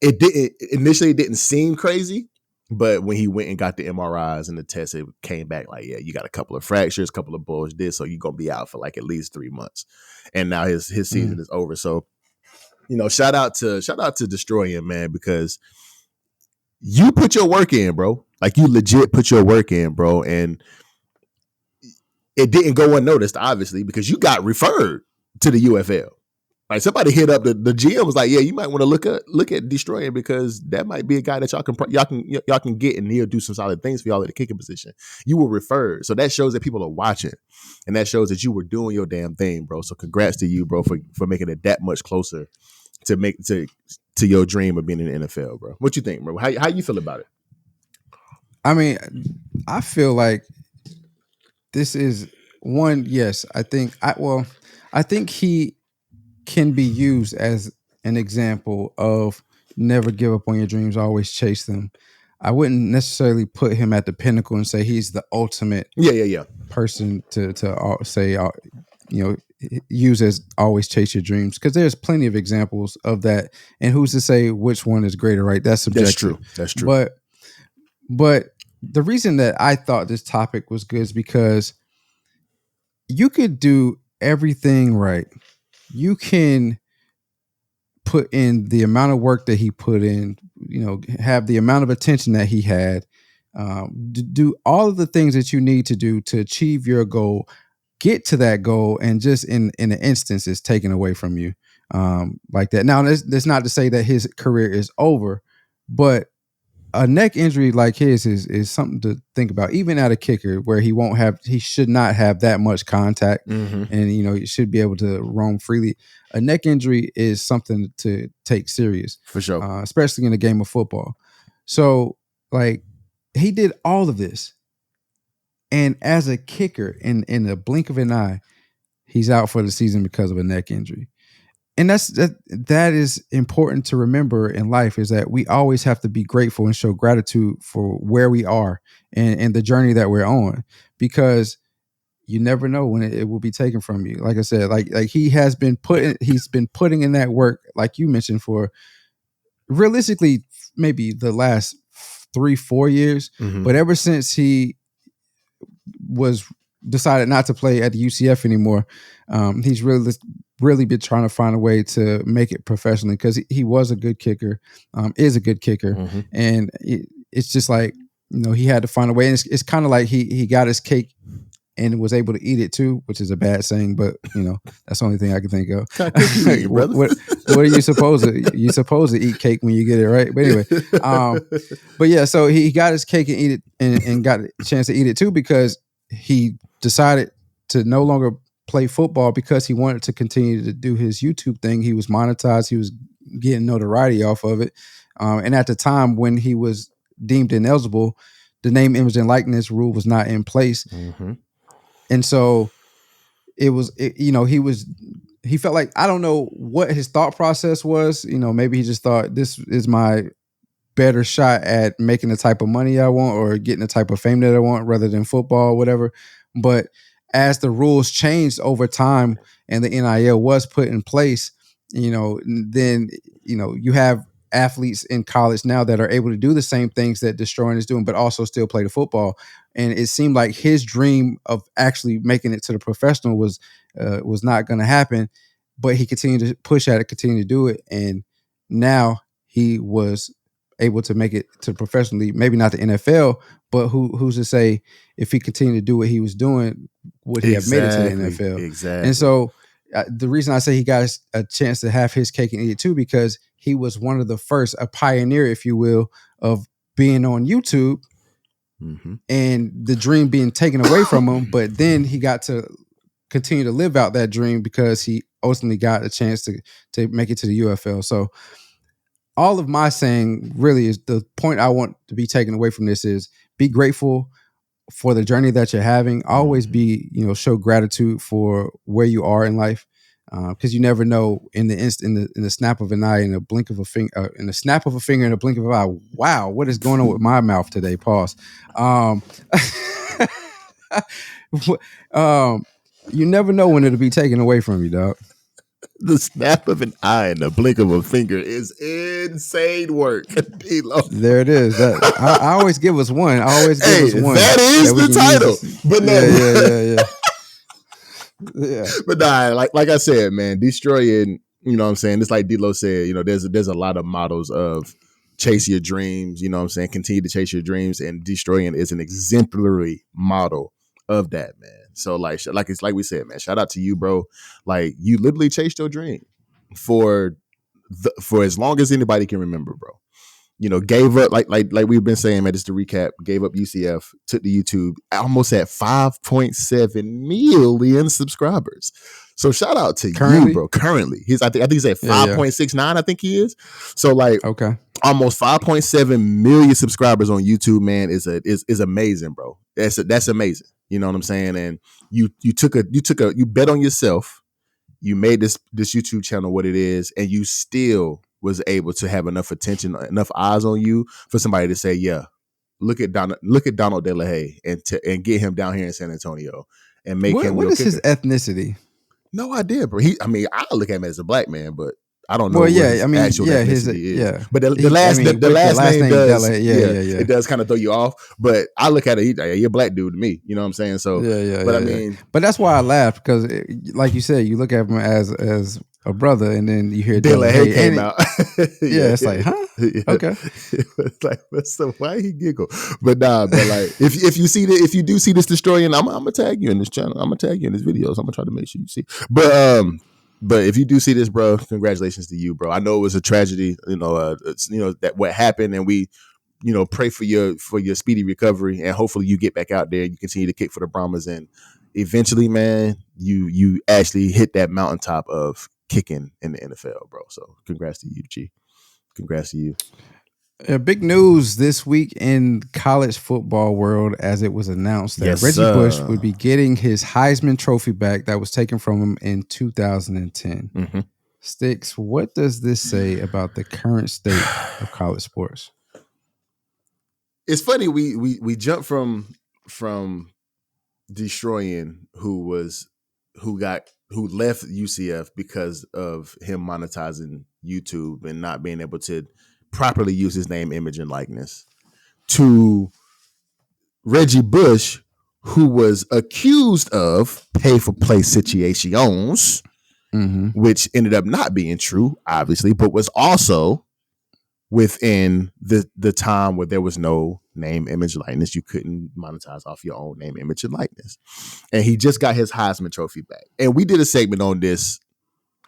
it didn't seem crazy, but when he went and got the MRIs and the tests, it came back like, yeah, you got a couple of fractures, a couple of bulge discs, so you're gonna be out for like at least 3 months. And now his season is over. So, you know, shout out to Deestroying, man, because you put your work in, bro. Like, you legit put your work in, bro, and it didn't go unnoticed, obviously, because you got referred to the UFL. Like, somebody hit up the GM, was like, yeah, you might want to look at Deestroying, because that might be a guy that y'all can get, and he'll do some solid things for y'all at the kicking position. You were referred, so that shows that people are watching, and that shows that you were doing your damn thing, bro. So congrats to you, bro, for making it that much closer to your dream of being in the NFL, bro. What you think, bro? How you feel about it? I mean, I feel like this is one. Yes, I think he can be used as an example of never give up on your dreams, always chase them. I wouldn't necessarily put him at the pinnacle and say he's the ultimate person to say use as always chase your dreams, because there's plenty of examples of that. And who's to say which one is greater, right? That's subjective. That's true. But the reason that I thought this topic was good is because you could do everything right. You can put in the amount of work that he put in, have the amount of attention that he had, do all of the things that you need to do to achieve your goal, get to that goal, and just in an instance is taken away from you like that. Now, that's not to say that his career is over, but a neck injury like his is something to think about, even at a kicker where he should not have that much contact, and he should be able to roam freely. A neck injury is something to take serious, for sure, especially in a game of football. So, like, he did all of this, and as a kicker, in the blink of an eye, he's out for the season because of a neck injury. And that is important to remember in life, is that we always have to be grateful and show gratitude for where we are and the journey that we're on, because you never know when it will be taken from you. Like I said, like he's been putting in that work, like you mentioned, for realistically maybe the last 3-4 years. But ever since he was decided not to play at the UCF anymore, he's really been trying to find a way to make it professionally, because he was a good kicker, is a good kicker. And it's just like, he had to find a way. And it's kind of like he got his cake and was able to eat it too, which is a bad saying, but that's the only thing I can think of. What are you supposed to? You're supposed to eat cake when you get it, right? But anyway, but yeah, so he got his cake and eat it, and got a chance to eat it too, because he decided to no longer play football because he wanted to continue to do his YouTube thing. He was monetized. He was getting notoriety off of it. And at the time when he was deemed ineligible, the name, image, and likeness rule was not in place. And so he felt like, I don't know what his thought process was. Maybe he just thought, this is my better shot at making the type of money I want, or getting the type of fame that I want, rather than football or whatever. But as the rules changed over time and the NIL was put in place, then you have athletes in college now that are able to do the same things that Deestroying is doing, but also still play the football. And it seemed like his dream of actually making it to the professional was not going to happen, but he continued to push at it, continue to do it. And now he was able to make it to professionally, maybe not the NFL, but who's to say if he continued to do what he was doing, would he have made it to the NFL? Exactly. And so the reason I say he got a chance to have his cake and eat it too, because he was one of the first, a pioneer, if you will, of being on YouTube, and the dream being taken away from him. But then he got to continue to live out that dream because he ultimately got a chance to make it to the UFL. So all of my saying really is, the point I want to be taken away from this is, be grateful for the journey that you're having. Always be, show gratitude for where you are in life, because you never know in the snap of an eye, in a blink of a finger, in the snap of a finger, in a blink of an eye. Wow, what is going on with my mouth today? Pause. You never know when it'll be taken away from you, dog. The snap of an eye and the blink of a finger is insane work. There it is. I always give us one. That is the title. But yeah. But nah, like I said, man, Deestroying, what I'm saying? It's like D-Lo said, there's a lot of models of chase your dreams, what I'm saying? Continue to chase your dreams, and Deestroying is an exemplary model of that, man. So like we said, man, shout out to you, bro. Like, you literally chased your dream for as long as anybody can remember, bro. Gave up, like we've been saying, man, just to recap, gave up UCF, took to YouTube, almost at 5.7 million subscribers. So shout out to you, bro. Currently, I think he's at 5.69. I think he is. So okay, almost 5.7 million subscribers on YouTube, man, is amazing, bro. That's amazing. You know what I'm saying? And you bet on yourself. You made this YouTube channel what it is, and you still was able to have enough attention, enough eyes on you for somebody to say, yeah, look at Donald De La Haye and get him down here in San Antonio and make him. What is his ethnicity? No idea, bro. I look at him as a black man, but I don't know Well, what yeah, his I mean, actual yeah, ethnicity is. yeah. But the last name does, yeah. it does kind of throw you off. But I look at it, you're a black dude to me. You know what I'm saying? So, But that's why I laughed because, like you said, you look at him as a brother, and then you hear Dylan Hay came out. It's like, huh? Yeah. Okay. It's like, why he giggle? But nah, but like, if you do see this Deestroying, I'm gonna tag you in this channel. I'm gonna tag you in this videos. I'm gonna try to make sure you see. But if you do see this, bro, congratulations to you, bro. I know it was a tragedy, that what happened, and we, pray for your speedy recovery, and hopefully you get back out there. You continue to kick for the Brahmas, and eventually, man, you actually hit that mountaintop of kicking in the NFL, bro. So congrats to you, G. Congrats to you. Big news this week in college football world, as it was announced that Reggie Bush would be getting his Heisman Trophy back that was taken from him in 2010. Mm-hmm. Sticks, what does this say about the current state of college sports? It's funny, we jumped from Deestroying, who left UCF because of him monetizing YouTube and not being able to properly use his name, image, and likeness, to Reggie Bush, who was accused of pay-for-play situations, which ended up not being true, obviously, but was also within the time where there was no name, image, likeness. You couldn't monetize off your own name, image, and likeness. And he just got his Heisman Trophy back. And we did a segment on this.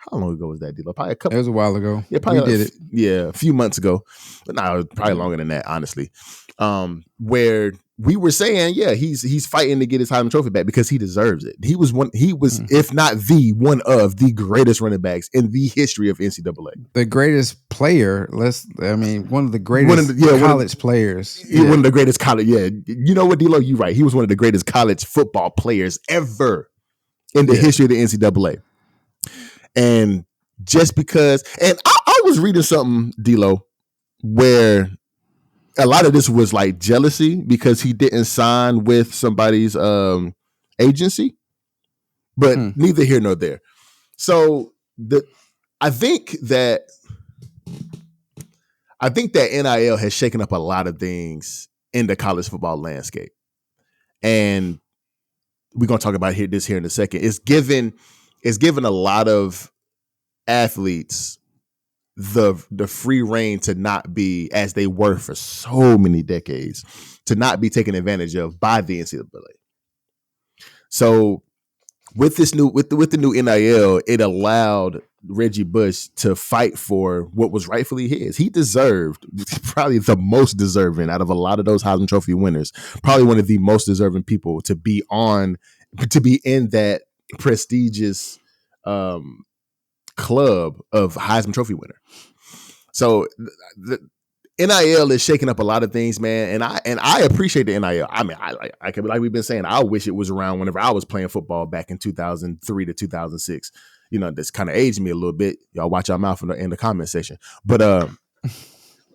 How long ago was that, deal? Probably it was a while ago. Yeah, probably we did it. Yeah, a few months ago. But no, probably longer than that, honestly. Where we were saying, yeah, he's fighting to get his Heisman Trophy back because he deserves it. He was if not one of the greatest running backs in the history of NCAA. The greatest player. One of the greatest college players. One of the greatest college. Yeah, you know what, D-Lo? You're right. He was one of the greatest college football players ever in the history of the NCAA. And just because, and I was reading something, D-Lo, where a lot of this was like jealousy because he didn't sign with somebody's agency, but neither here nor there. So I think that NIL has shaken up a lot of things in the college football landscape, and we're gonna talk about this here in a second. It's given a lot of athletes the free reign to not be, as they were for so many decades, to not be taken advantage of by the NCAA. So with this new with the new NIL, it allowed Reggie Bush to fight for what was rightfully his. He deserved, probably the most deserving out of a lot of those Heisman Trophy winners, probably one of the most deserving people to be in that prestigious club of Heisman Trophy winner. So the NIL is shaking up a lot of things, man, and I appreciate the NIL. I mean, I can, like we've been saying, I wish it was around whenever I was playing football back in 2003 to 2006. That's kind of aged me a little bit. Y'all watch your mouth in the comment section. But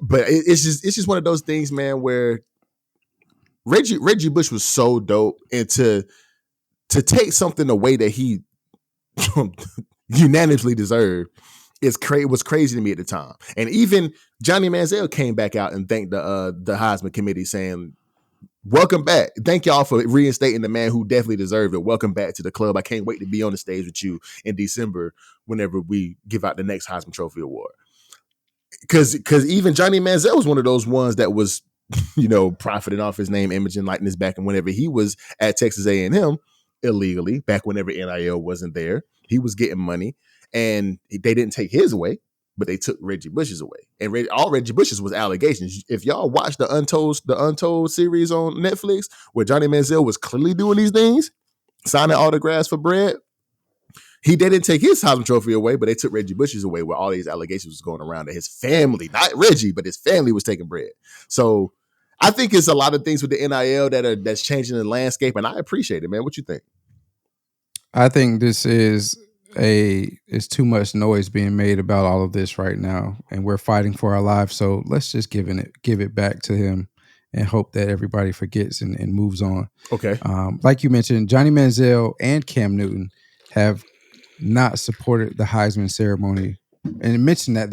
it's just one of those things, man, where Reggie Bush was so dope, and to take something away that he unanimously deserved was crazy to me at the time. And even Johnny Manziel came back out and thanked the Heisman committee, saying, "Welcome back. Thank y'all for reinstating the man who definitely deserved it. Welcome back to the club. I can't wait to be on the stage with you in December whenever we give out the next Heisman Trophy award." Because even Johnny Manziel was one of those ones that was, profiting off his name, image, and likeness back and whenever he was at Texas A&M illegally, back whenever NIL wasn't there. He was getting money, and they didn't take his away, but they took Reggie Bush's away. And all Reggie Bush's was allegations. If y'all watch the Untold series on Netflix, where Johnny Manziel was clearly doing these things, signing autographs for bread, they didn't take his Heisman Trophy away, but they took Reggie Bush's away, where all these allegations was going around that his family, not Reggie, but his family was taking bread. So I think it's a lot of things with the NIL that's changing the landscape, and I appreciate it, man. What you think? I think this is too much noise being made about all of this right now, and we're fighting for our lives. So let's just give it back to him and hope that everybody forgets and moves on. Okay. Like you mentioned, Johnny Manziel and Cam Newton have not supported the Heisman ceremony, and it mentioned that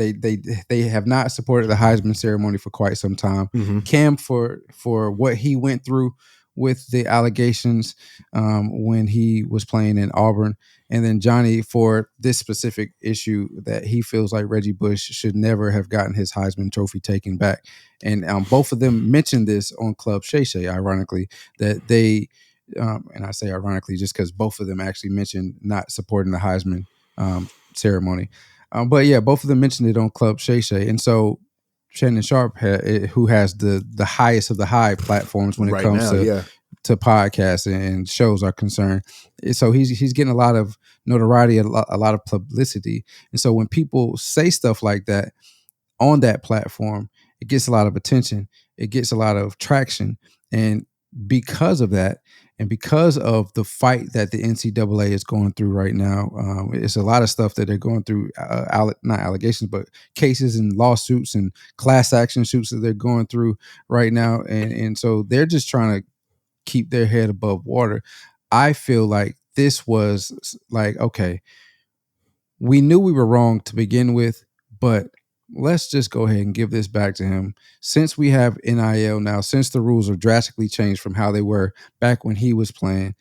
they have not supported the Heisman ceremony for quite some time. Mm-hmm. Cam for what he went through with the allegations when he was playing in Auburn, and then Johnny for this specific issue that he feels like Reggie Bush should never have gotten his Heisman Trophy taken back. And both of them mentioned this on Club Shay Shay, ironically, that they, and I say ironically just because both of them actually mentioned not supporting the Heisman ceremony. But yeah, both of them mentioned it on Club Shay Shay. And so Shannon Sharp, who has the highest of the high platforms when it comes to podcasts and shows are concerned. So he's getting a lot of notoriety, a lot of publicity. And so when people say stuff like that on that platform, it gets a lot of attention. It gets a lot of traction. And because of that, and because of the fight that the NCAA is going through right now, it's a lot of stuff that they're going through, not allegations, but cases and lawsuits and class action suits that they're going through right now. And so they're just trying to keep their head above water. I feel like this was like, okay, we knew we were wrong to begin with, but let's just go ahead and give this back to him. Since we have NIL now, since the rules have drastically changed from how they were back when he was playing,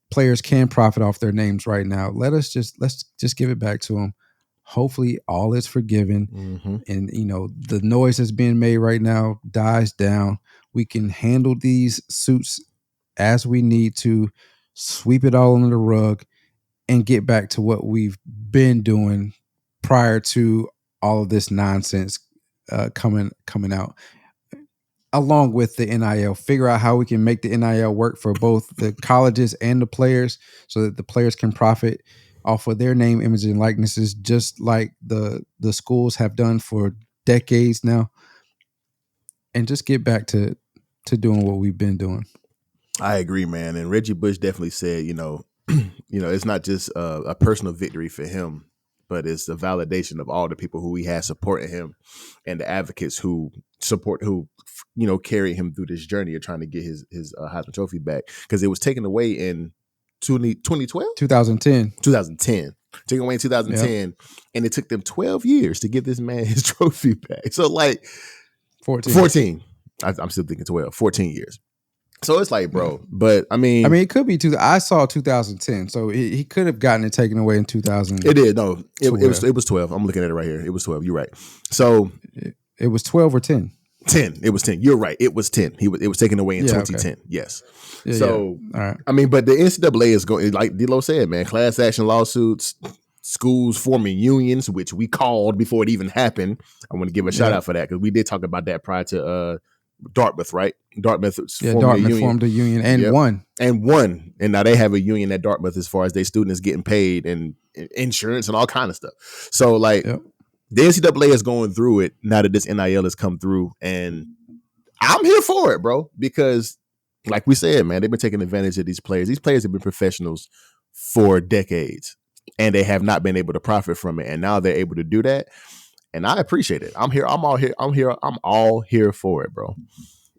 players can profit off their names right now. Let's just give it back to him. Hopefully all is forgiven. Mm-hmm. And, the noise that's being made right now dies down. We can handle these suits as we need to, sweep it all under the rug, and get back to what we've been doing prior to all of this nonsense coming out. Along with the NIL, figure out how we can make the NIL work for both the colleges and the players so that the players can profit off of their name, image, and likenesses, just like the schools have done for decades now. And just get back to doing what we've been doing. I agree, man. And Reggie Bush definitely said, it's not just a personal victory for him, but it's a validation of all the people who he has supporting him and the advocates who carry him through this journey of trying to get his Heisman Trophy back, because it was taken away in 2012? 2010. Taken away in 2010, yep. And it took them 12 years to give this man his trophy back. So like 14. I'm still thinking 12, 14 years. So it's like, bro, but I mean, it could be I saw 2010, so he could have gotten it taken away in 2000. It did. No, it was 12. I'm looking at it right here. It was 12. You're right. So it was 12 or 10. 10. It was 10. You're right. It was 10. It was taken away in 2010. Okay. Yes. Yeah, so, all right. I mean, but the NCAA is going, like D-Lo said, man, class action lawsuits, schools forming unions, which we called before it even happened. I want to give a shout out for that, because we did talk about that prior to Dartmouth, right? Dartmouth formed a union and won. And now they have a union at Dartmouth as far as their students getting paid and insurance and all kind of stuff. So like the NCAA is going through it now that this NIL has come through, and I'm here for it, bro, because like we said, man, they've been taking advantage of these players. These players have been professionals for decades, and they have not been able to profit from it. And now they're able to do that. And I appreciate it. I'm all here for it, bro.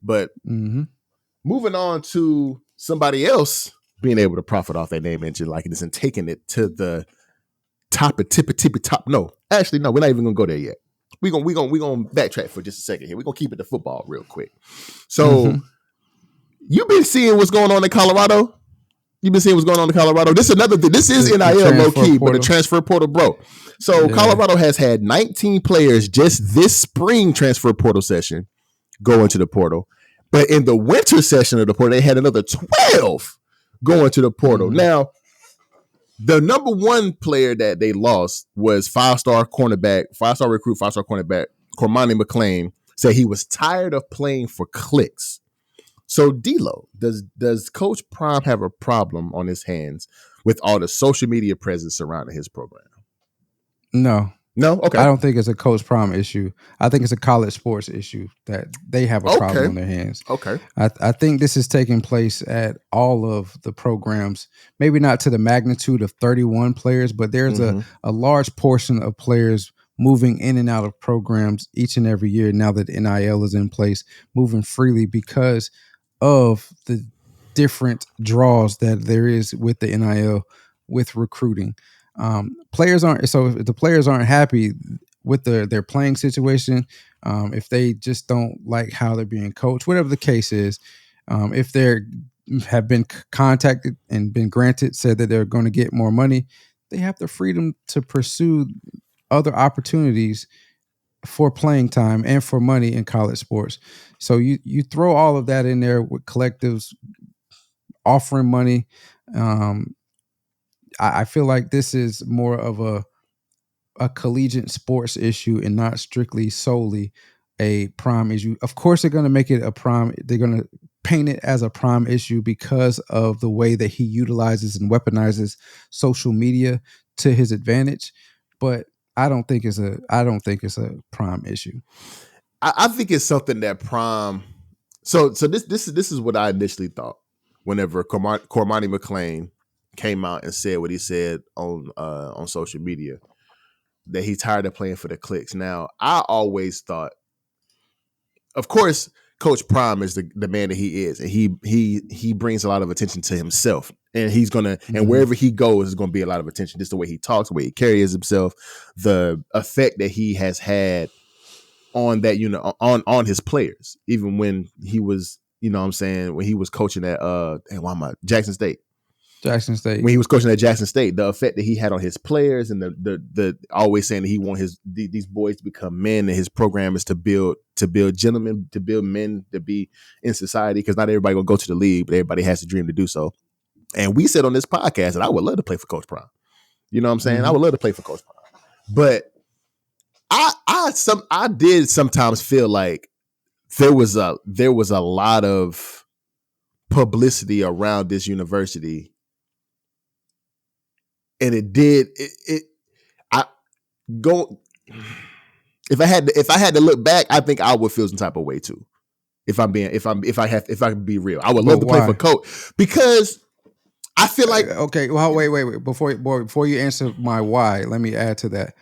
But moving on to somebody else being able to profit off their name engine like this and taking it to the tippy top. No, actually, no, we're not even gonna go there yet. We're gonna backtrack for just a second here. We're gonna keep it to football real quick. So you've been seeing what's going on in Colorado? This is another thing. This is NIL low key, but the transfer portal, bro. So Colorado has had 19 players just this spring transfer portal session go into the portal. But in the winter session of the portal, they had another 12 go into the portal. Now, the number one player that they lost was five-star cornerback Cormani McClain, said he was tired of playing for clicks. So D-Lo, does Coach Prime have a problem on his hands with all the social media presence surrounding his program? No. Okay. I don't think it's a Coach Prime issue. I think it's a college sports issue that they have a problem on their hands. Okay. I think this is taking place at all of the programs, maybe not to the magnitude of 31 players, but there's a large portion of players moving in and out of programs each and every year now that NIL is in place, moving freely because of the different draws that there is with the NIL with recruiting. Players aren't, so if the players aren't happy with their playing situation, if they just don't like how they're being coached, whatever the case is, if they have been contacted and been granted, said that they're going to get more money, they have the freedom to pursue other opportunities for playing time and for money in college sports. So you throw all of that in there with collectives offering money. I feel like this is more of a collegiate sports issue and not strictly solely a prime issue. Of course, they're going to make it a prime. They're going to paint it as a prime issue because of the way that he utilizes and weaponizes social media to his advantage. But I don't think it's a prime issue. I think it's something that prime. So this is what I initially thought whenever Cormani McClain came out and said what he said on social media, that he's tired of playing for the clicks. Now, I always thought, of course, Coach Prime is the man that he is, and he brings a lot of attention to himself, and he's gonna and wherever he goes is gonna be a lot of attention. Just the way he talks, the way he carries himself, the effect that he has had on that on his players, even when he was when he was coaching at Jackson State. When he was coaching at Jackson State, the effect that he had on his players, and the always saying that he want these boys to become men, and his program is to build gentlemen, to build men to be in society, because not everybody will go to the league, but everybody has a dream to do so. And we said on this podcast that I would love to play for Coach Prime. You know what I'm saying? I would love to play for Coach Prime, but I did sometimes feel like there was a lot of publicity around this university. And if I had to look back, I think I would feel some type of way too. If I can be real, I would love to play for Coach, because I feel like, okay. Well, wait. Before you answer my why, let me add to that.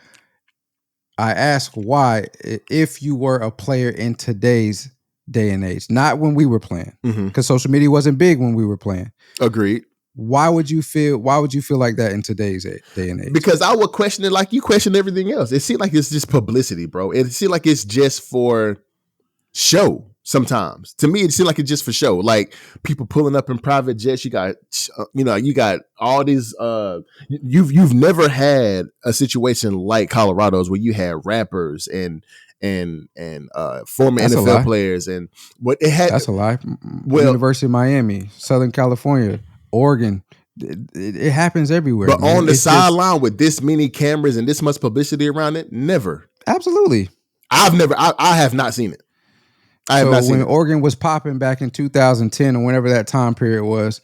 I ask why, if you were a player in today's day and age, not when we were playing, because social media wasn't big when we were playing. Agreed. Why would you feel like that in today's day and age? Because I would question it like you question everything else. It seemed like it's just publicity, bro. It seemed like it's just for show. Sometimes, to me, it seemed like it's just for show. Like people pulling up in private jets. You got all these. You've never had a situation like Colorado's where you had rappers and former NFL players, and what it had. That's a lie. Well, University of Miami, Southern California, Oregon. It happens everywhere. But man, on the sideline with this many cameras and this much publicity around it, never. Absolutely. I have not seen it. When Oregon was popping back in 2010 or whenever that time period was,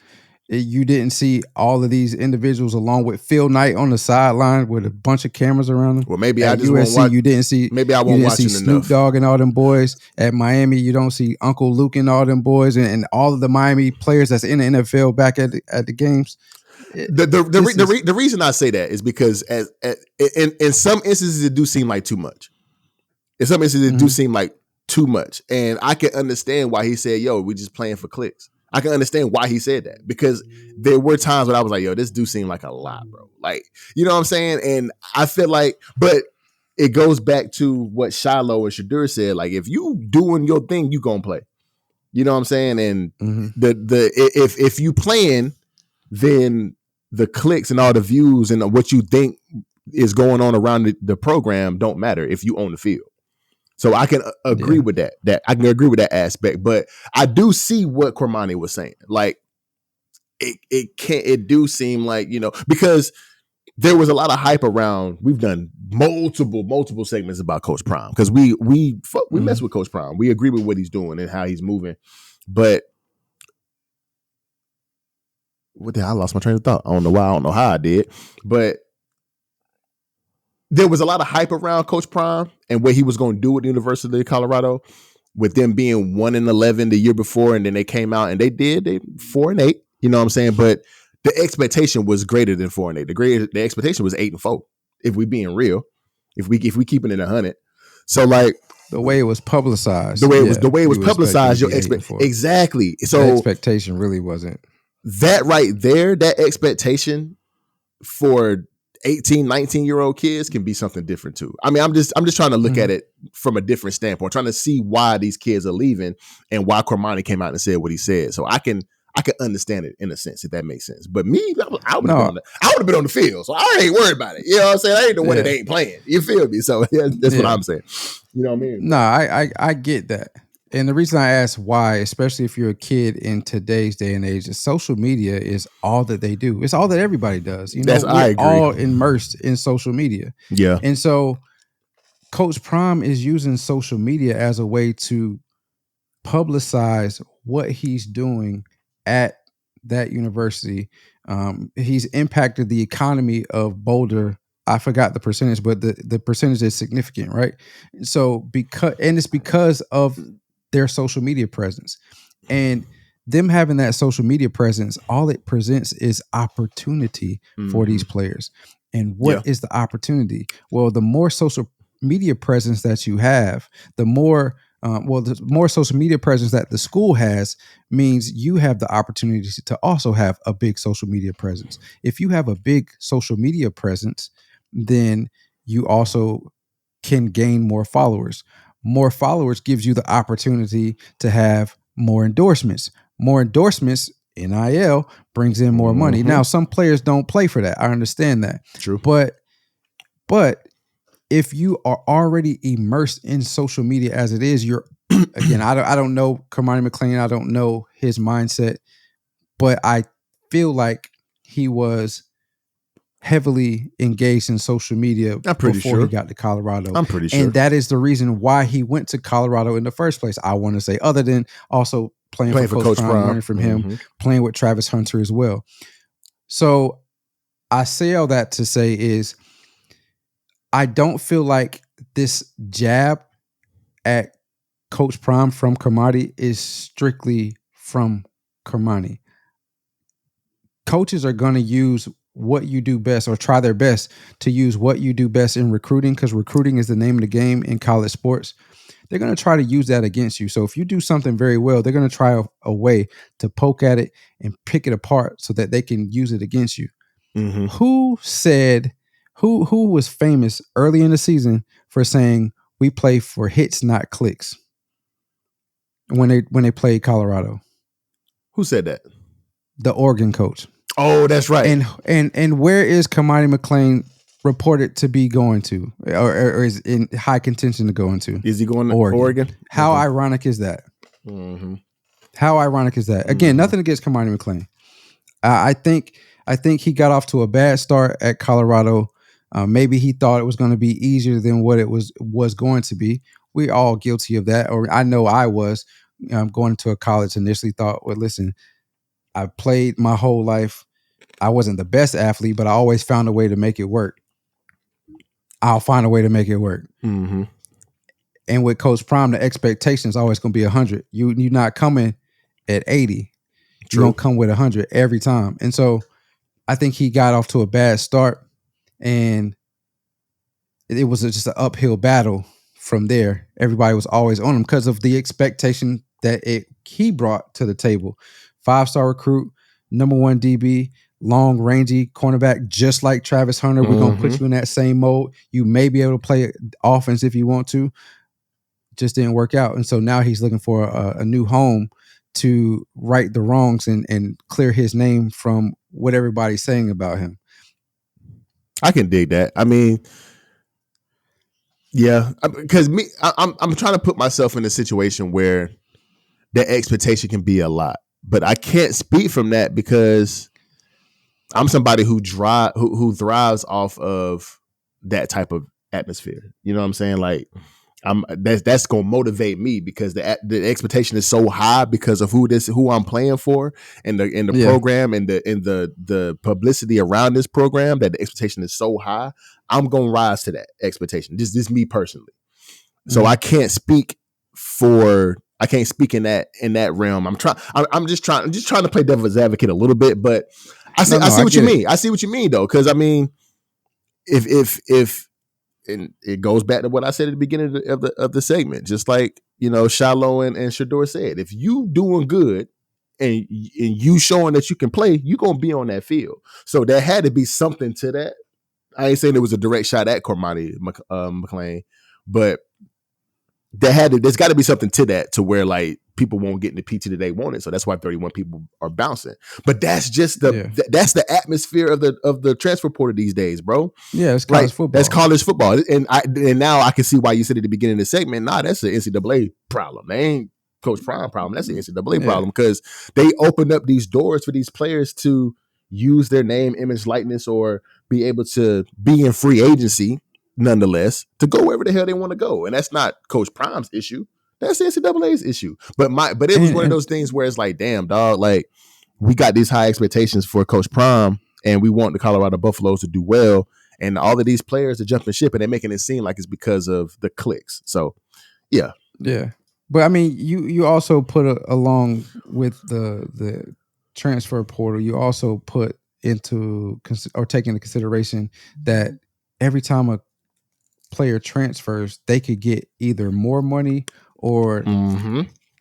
you didn't see all of these individuals along with Phil Knight on the sideline with a bunch of cameras around them. Well, maybe at USC, you didn't see. Maybe I won't watch Snoop enough. Dogg and all them boys. At Miami, you don't see Uncle Luke and all them boys and all of the Miami players that's in the NFL back at the games. The reason I say that is because in some instances it do seem like too much. In some instances it do seem like too much. And I can understand why he said, yo, we just playing for clicks. I can understand why he said that, because there were times when I was like, yo, this do seem like a lot, bro. Like, you know what I'm saying? And I feel like, but it goes back to what Shiloh and Shadur said. Like, if you doing your thing, you gonna play. You know what I'm saying? And if you playing, then the clicks and all the views and what you think is going on around the program don't matter if you own the field. So I can agree with that. I can agree with that aspect, but I do see what Cormani was saying. Like, it do seem like, because there was a lot of hype around. We've done multiple segments about Coach Prime, because we mess with Coach Prime. We agree with what he's doing and how he's moving. But I lost my train of thought. I don't know why. I don't know how I did, but there was a lot of hype around Coach Prime and what he was going to do with the University of Colorado, with them being 1-11 the year before, and then they came out and they 4-8. You know what I'm saying? But the expectation was greater than 4-8. The expectation was 8-4. If we being real, if we keeping it 100. So like the way it was publicized, the way it was publicized, your exactly. So the expectation really wasn't that right there. That expectation for 18, 19-year-old kids can be something different too. I mean, I'm just trying to look at it from a different standpoint, trying to see why these kids are leaving and why Cormani came out and said what he said. So I can understand it in a sense, if that makes sense. But me, I would have been on the field, so I ain't worried about it. You know what I'm saying? I ain't the one that ain't playing. You feel me? So that's what I'm saying. You know what I mean? No, I get that. And the reason I ask why, especially if you're a kid in today's day and age, is social media is all that they do. It's all that everybody does. You know, we're all immersed in social media. Yeah. And so Coach Prime is using social media as a way to publicize what he's doing at that university. He's impacted the economy of Boulder. I forgot the percentage, but the percentage is significant, right? So it's because of their social media presence, and them having that social media presence, all it presents is opportunity for these players. And what is the opportunity? Well, the more social media presence that you have, the more social media presence that the school has means you have the opportunity to also have a big social media presence. If you have a big social media presence, then you also can gain more followers. More followers gives you the opportunity to have more endorsements. More endorsements, NIL, brings in more money. Now, some players don't play for that. I understand that. True. But if you are already immersed in social media as it is, you're again, I don't know Cormani McClain, I don't know his mindset, but I feel like he was heavily engaged in social media before he got to Colorado. I'm pretty sure. And that is the reason why he went to Colorado in the first place, I want to say, other than also playing for Coach Prime, learning from him, playing with Travis Hunter as well. So I say all that to say is I don't feel like this jab at Coach Prime from Cormani is strictly from Cormani. Coaches are going to use what you do best, or try their best to use what you do best in recruiting, because recruiting is the name of the game in college sports. They're going to try to use that against you. So if you do something very well, they're going to try a way to poke at it and pick it apart so that they can use it against you. Who was famous early in the season for saying we play for hits, not clicks, when they played Colorado? Who said that? The Oregon coach. Oh, that's right. And where is Cormani McClain reported to be going to, or is in high contention to go into? Is he going to Oregon? How ironic is that? How ironic is that? Again, nothing against Cormani McClain. I think he got off to a bad start at Colorado. Maybe he thought it was going to be easier than what it was going to be. We're all guilty of that, or I know I was. Going to a college initially thought, well, listen, I played my whole life. I wasn't the best athlete, but I always found a way to make it work. I'll find a way to make it work. And with Coach Prime, the expectation is always going to be 100. You're not coming at 80. You're going to come with 100 every time. And so I think he got off to a bad start, and it was just an uphill battle from there. Everybody was always on him because of the expectation that he brought to the table. 5-star recruit, number 1 DB, long, rangy cornerback, just like Travis Hunter. We're going to put you in that same mode. You may be able to play offense if you want to. Just didn't work out. And so now he's looking for a new home to right the wrongs and clear his name from what everybody's saying about him. I can dig that. I mean, yeah, because I'm trying to put myself in a situation where the expectation can be a lot, but I can't speak from that because I'm somebody who thrives off of that type of atmosphere. You know what I'm saying? Like, that's gonna motivate me because the expectation is so high because of who I'm playing for and the program and the publicity around this program, that the expectation is so high. I'm gonna rise to that expectation. This is me personally. So I can't speak in that realm. I'm just trying to play devil's advocate a little bit, but I see what you mean. I see what you mean though, because I mean, if and it goes back to what I said at the beginning of the segment, just like, you know, Shiloh and Shador said, if you doing good and you showing that you can play, you're gonna be on that field. So there had to be something to that. I ain't saying it was a direct shot at Cormani McClain, but there's got to be something to that, to where like people won't get in the PT that they wanted. So that's why 31 people are bouncing. But that's just that's the atmosphere of the transfer portal these days, bro. Yeah, it's college football. That's college football, and now I can see why you said at the beginning of the segment, nah, that's an NCAA problem. They ain't Coach Prime problem. That's an NCAA problem, because they opened up these doors for these players to use their name, image, likeness, or be able to be in free agency, nonetheless, to go wherever the hell they want to go. And that's not Coach Prime's issue. That's the NCAA's issue. But it was one of those things where it's like, damn, dog, like we got these high expectations for Coach Prime, and we want the Colorado Buffaloes to do well. And all of these players are jumping ship, and they're making it seem like it's because of the clicks. So, yeah. Yeah. But I mean, you also put along with the transfer portal, you also put into or take into consideration that every time a player transfers, they could get either more money or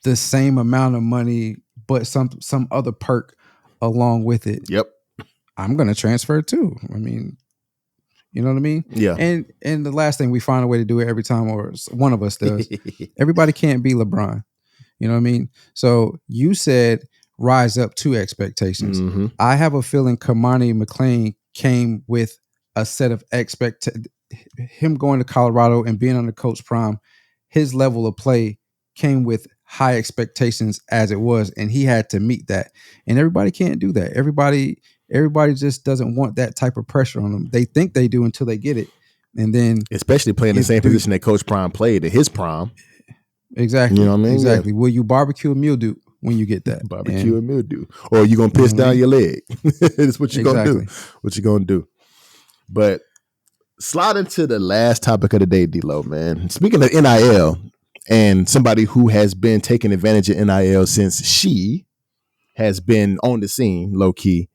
the same amount of money, but some other perk along with it. Yep. I'm going to transfer too. I mean, you know what I mean? Yeah. And the last thing, we find a way to do it every time, or one of us does. Everybody can't be LeBron. You know what I mean? So you said rise up to expectations. Mm-hmm. I have a feeling Kamani McClain came with a set of him going to Colorado and being under Coach Prime, his level of play came with high expectations as it was, and he had to meet that. And everybody can't do that. Everybody just doesn't want that type of pressure on them. They think they do until they get it. And then especially playing the same position that Coach Prime played at his prime. Exactly. You know what I mean? Exactly. Yeah. Will you barbecue a mildew when you get that? Barbecue a mildew. Or you gonna piss down your leg. That's what you're gonna do. What you gonna do. But slide into the last topic of the day, D-Lo, man. Speaking of NIL, and somebody who has been taking advantage of NIL since she has been on the scene, low key,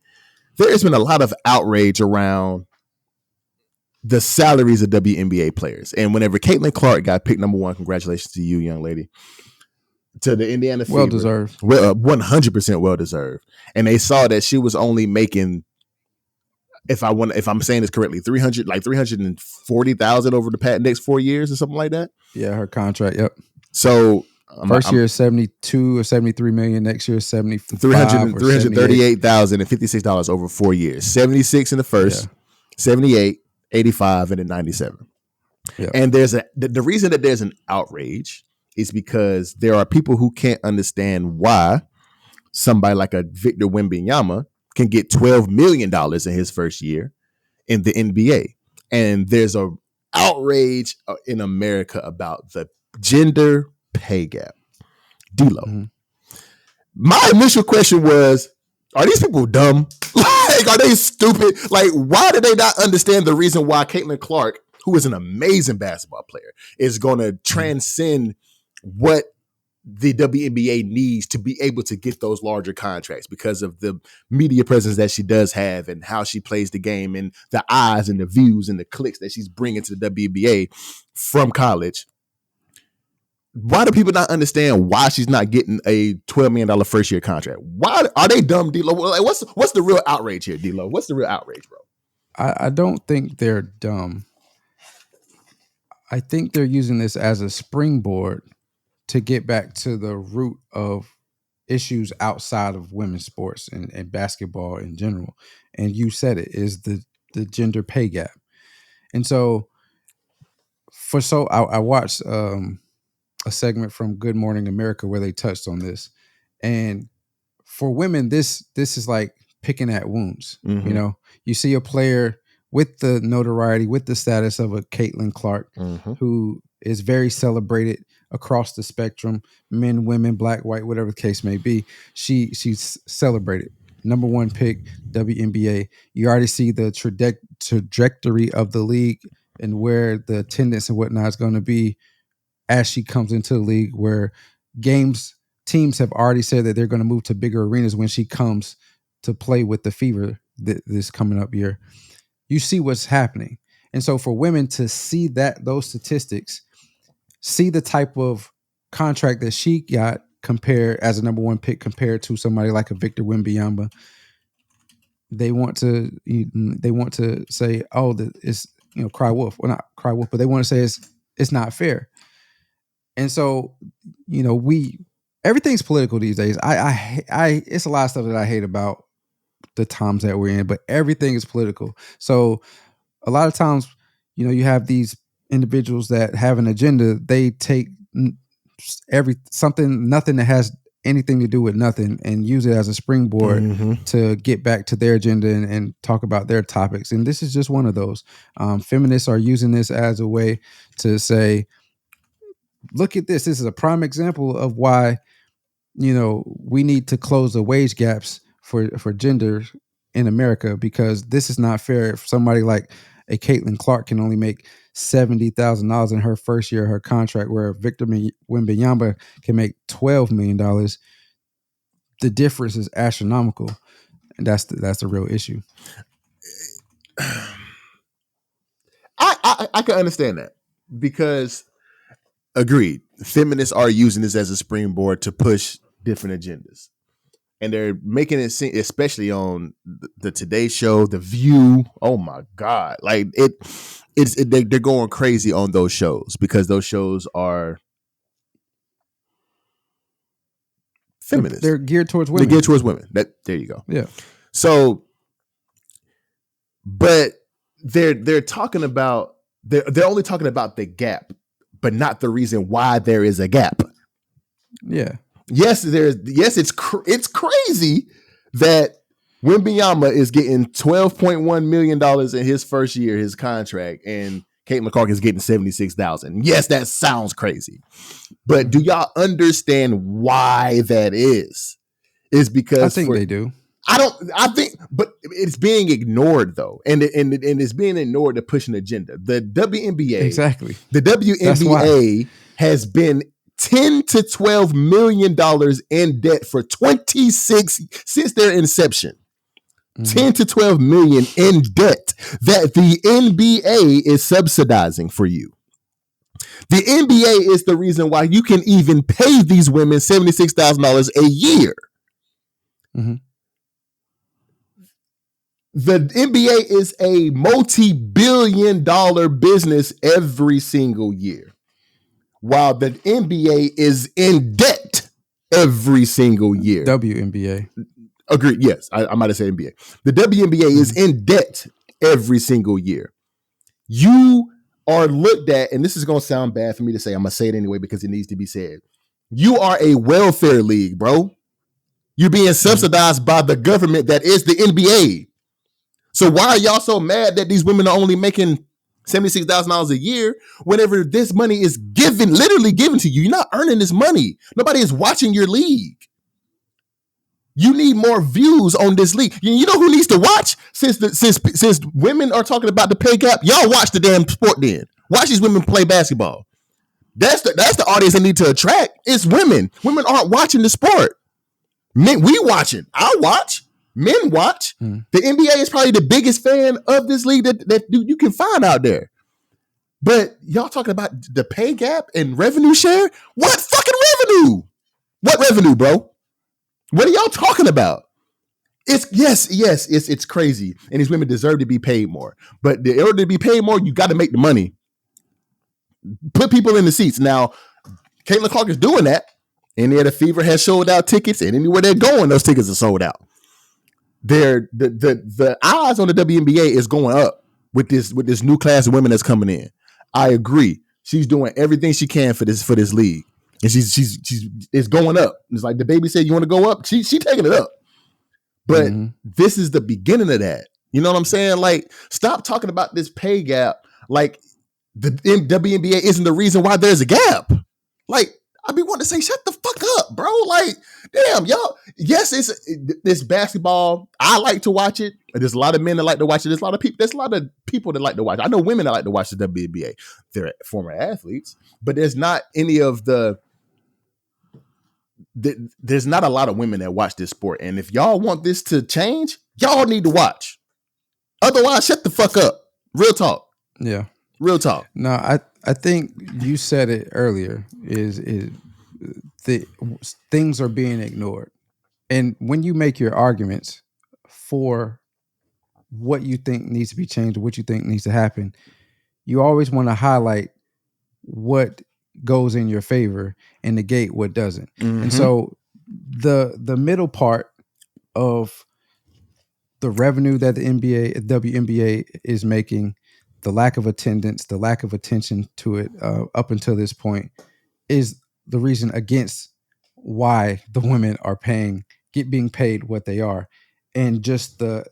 there has been a lot of outrage around the salaries of WNBA players. And whenever Caitlin Clark got picked number one, congratulations to you, young lady, to the Indiana Fever. Well deserved. 100% well deserved. And they saw that she was only making, if I'm saying this correctly, 340,000 over the next 4 years or something like that. Yeah, her contract. Yep. So first year is 72 or 73 million. Next year is 75. $338,056 over 4 years. 76 in the first, 78, 85, and then 97. Yep. And there's the reason that there's an outrage is because there are people who can't understand why somebody like a Victor Wembanyama can get $12 million in his first year in the NBA. And there's a outrage in America about the gender pay gap. D-Lo. Mm-hmm. My initial question was, are these people dumb? Like, are they stupid? Like, why do they not understand the reason why Caitlin Clark, who is an amazing basketball player, is going to transcend what the WNBA needs to be able to get those larger contracts because of the media presence that she does have and how she plays the game and the eyes and the views and the clicks that she's bringing to the WNBA from college. Why do people not understand why she's not getting a $12 million first year contract? Why are they dumb, D-Lo? Like, what's the real outrage here, D-Lo? What's the real outrage, bro? I don't think they're dumb. I think they're using this as a springboard to get back to the root of issues outside of women's sports and basketball in general. And you said it is the gender pay gap. And so I watched a segment from Good Morning America where they touched on this. And for women, this is like picking at wounds. Mm-hmm. You know, you see a player with the notoriety, with the status of a Caitlin Clark, mm-hmm. who is very celebrated across the spectrum, men, women, black, white, whatever the case may be. She's celebrated. Number one pick, WNBA. You already see the trajectory of the league and where the attendance and whatnot is going to be as she comes into the league, where teams have already said that they're going to move to bigger arenas when she comes to play with the Fever this coming up year. You see what's happening. And so for women to see those statistics, see the type of contract that she got compare as a number one pick compared to somebody like a Victor Wembanyama. They want to say, oh, it's cry wolf. Well, not cry wolf, but they want to say it's not fair. And so, everything's political these days. I it's a lot of stuff that I hate about the times that we're in, but everything is political. So a lot of times, you have these individuals that have an agenda. They take nothing that has anything to do with nothing and use it as a springboard to get back to their agenda and talk about their topics. And this is just one of those. Feminists are using this as a way to say, look at this. This is a prime example of why, we need to close the wage gaps for gender in America, because this is not fair. If somebody like a Caitlin Clark can only make $70,000 in her first year of her contract, where Victor Wembanyama can make $12 million, the difference is astronomical, and that's the real issue. I can understand that, because agreed, feminists are using this as a springboard to push different agendas. And they're making it seem, especially on the Today Show, The View. Oh my God! Like they're going crazy on those shows, because those shows are feminist. They're geared towards women. They're geared towards women. There you go. Yeah. So, but they're talking about they're only talking about the gap, but not the reason why there is a gap. Yeah. Yes, it's crazy that Wembanyama is getting $12.1 million in his first year, his contract, and Caitlin Clark is getting $76,000. Yes, that sounds crazy, but do y'all understand why that is? Is because I think they do. But it's being ignored though, and it's being ignored to push an agenda. The WNBA, exactly. The WNBA has been $10 to $12 million in debt for 26 since their inception. 10 to 12 million in debt that the NBA is subsidizing for you. The NBA is the reason why you can even pay these women $76,000 a year. Mm-hmm. The NBA is a multi-billion-dollar business every single year, while the NBA is in debt every single year. WNBA. Agreed. Yes, I might have said NBA. The WNBA is in debt every single year. You are looked at, and this is going to sound bad for me to say, I'm going to say it anyway because it needs to be said. You are a welfare league, bro. You're being subsidized by the government that is the NBA. So why are y'all so mad that these women are only making $76,000 a year whenever this money is literally given to you? You're not earning this money. Nobody is watching your league. You need more views on this league. You know who needs to watch? Since women are talking about the pay gap, y'all watch the damn sport then. Watch these women play basketball. That's the audience they need to attract. It's women. Women aren't watching the sport. Men, we watching. I watch. Men watch. The NBA is probably the biggest fan of this league that you can find out there. But y'all talking about the pay gap and revenue share? What fucking revenue? What revenue, bro? What are y'all talking about? It's crazy. And these women deserve to be paid more. But in order to be paid more, you got to make the money. Put people in the seats. Now, Caitlin Clark is doing that. Any of the Fever has sold out tickets, and anywhere they're going, those tickets are sold out. The odds on the WNBA is going up with this new class of women that's coming in. I agree. She's doing everything she can for this league. And she's it's going up. It's like DaBaby said, you want to go up? She taking it up. But this is the beginning of that. You know what I'm saying? Like, stop talking about this pay gap. Like, the WNBA isn't the reason why there's a gap. Like, I be wanting to say, shut the fuck up, bro. Like, damn, y'all. Yes, it's basketball. I like to watch it. There's a lot of men that like to watch it. There's a lot of people that like to watch it. I know women that like to watch the WNBA. They're former athletes, but there's not any of there's not a lot of women that watch this sport. And if y'all want this to change, y'all need to watch. Otherwise, shut the fuck up. Real talk. Yeah. Real Real talk. No, I think you said it earlier. Is the things are being ignored. And when you make your arguments for what you think needs to be changed or what you think needs to happen, you always want to highlight what goes in your favor and negate what doesn't. Mm-hmm. And so the middle part of the revenue that the WNBA is making, the lack of attendance, the lack of attention to it up until this point is the reason against why the women are being paid what they are. And just the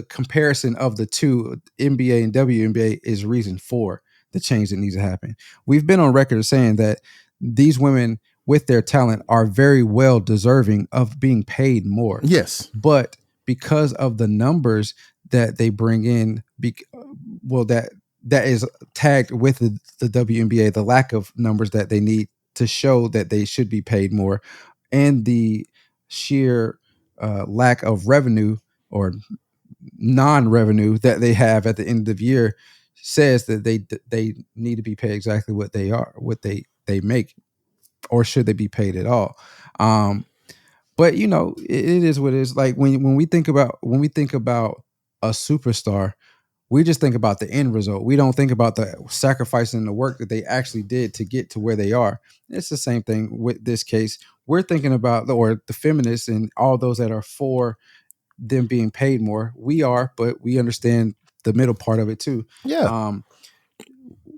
comparison of the two, NBA and WNBA, is reason for the change that needs to happen. We've been on record saying that these women with their talent are very well deserving of being paid more. Yes. But because of the numbers that they bring in, that is tagged with the WNBA, the lack of numbers that they need to show that they should be paid more, and the sheer lack of revenue or non-revenue that they have at the end of the year, says that they need to be paid exactly what they make, or should they be paid at all. But it is what it is. Like when we think about a superstar, we just think about the end result. We don't think about the sacrifice and the work that they actually did to get to where they are. It's the same thing with this case. We're thinking about the feminists and all those that are for them being paid more. We are, but we understand the middle part of it too. Yeah.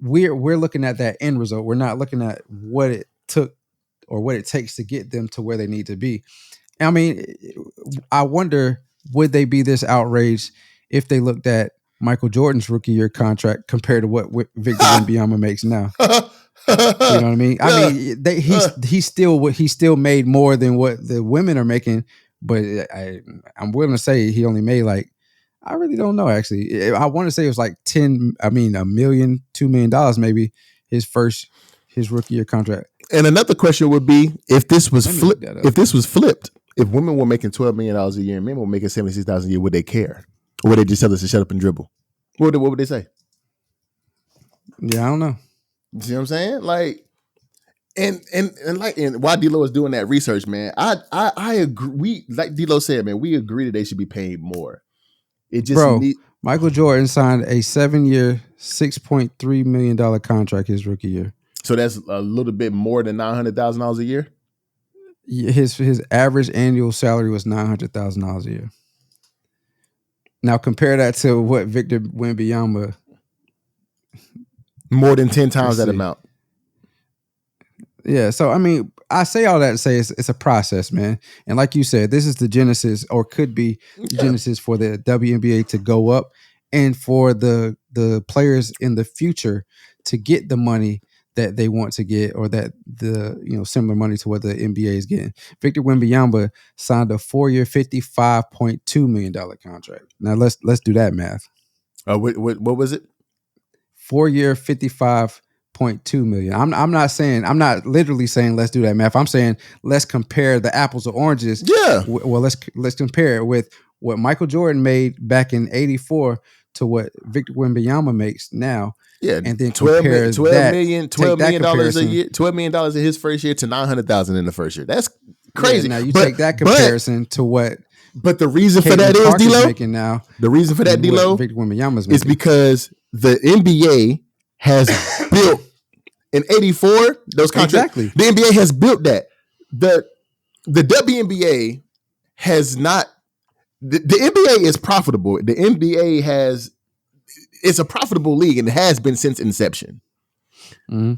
We're looking at that end result. We're not looking at what it took or what it takes to get them to where they need to be. I mean, I wonder, would they be this outraged if they looked at Michael Jordan's rookie year contract compared to what Victor Wembanyama makes now? You know what I mean? Yeah. I mean, he still made more than what the women are making, but I'm willing to say he only made I really don't know, actually. I want to say it was like $1 million, $2 million maybe his rookie year contract. And another question would be, if this was flipped, if women were making $12 million a year and men were making $76,000 a year, would they care? Or would they just tell us to shut up and dribble? What would they say? Yeah, I don't know. You see what I'm saying? And why D-Lo is doing that research, man, I agree. Like D-Lo said, man, we agree that they should be paid more. It just Michael Jordan signed a 7-year, $6.3 million contract his rookie year. So that's a little bit more than $900,000 a year. His average annual salary was $900,000 a year. Now compare that to what Victor Wembanyama. More than 10 times that amount. Yeah, so I mean, I say all that to say it's a process, man. And like you said, this is the genesis, or could be the genesis, for the WNBA to go up and for the players in the future to get the money that they want to get, or that similar money to what the NBA is getting. Victor Wembanyama signed a 4-year, $55.2 million contract. Now let's do that math. What was it? 4-year, $55.2 million. I'm not literally saying let's do that math. I'm saying let's compare the apples to oranges. Yeah. Well, let's compare it with what Michael Jordan made back in '84 to what Victor Wembanyama makes now. Yeah, and then $12 million a year, $12 million in his first year to $900,000 in the first year. That's crazy. Yeah, now take that comparison to what. But the reason for that is, D-Lo, making now. The reason for that, D-Lo, Victor Wembanyama's is because the NBA has built in '84 those contracts. Exactly. The NBA has built that. The WNBA has not. The NBA is profitable. The NBA it's a profitable league, and it has been since inception. Mm-hmm.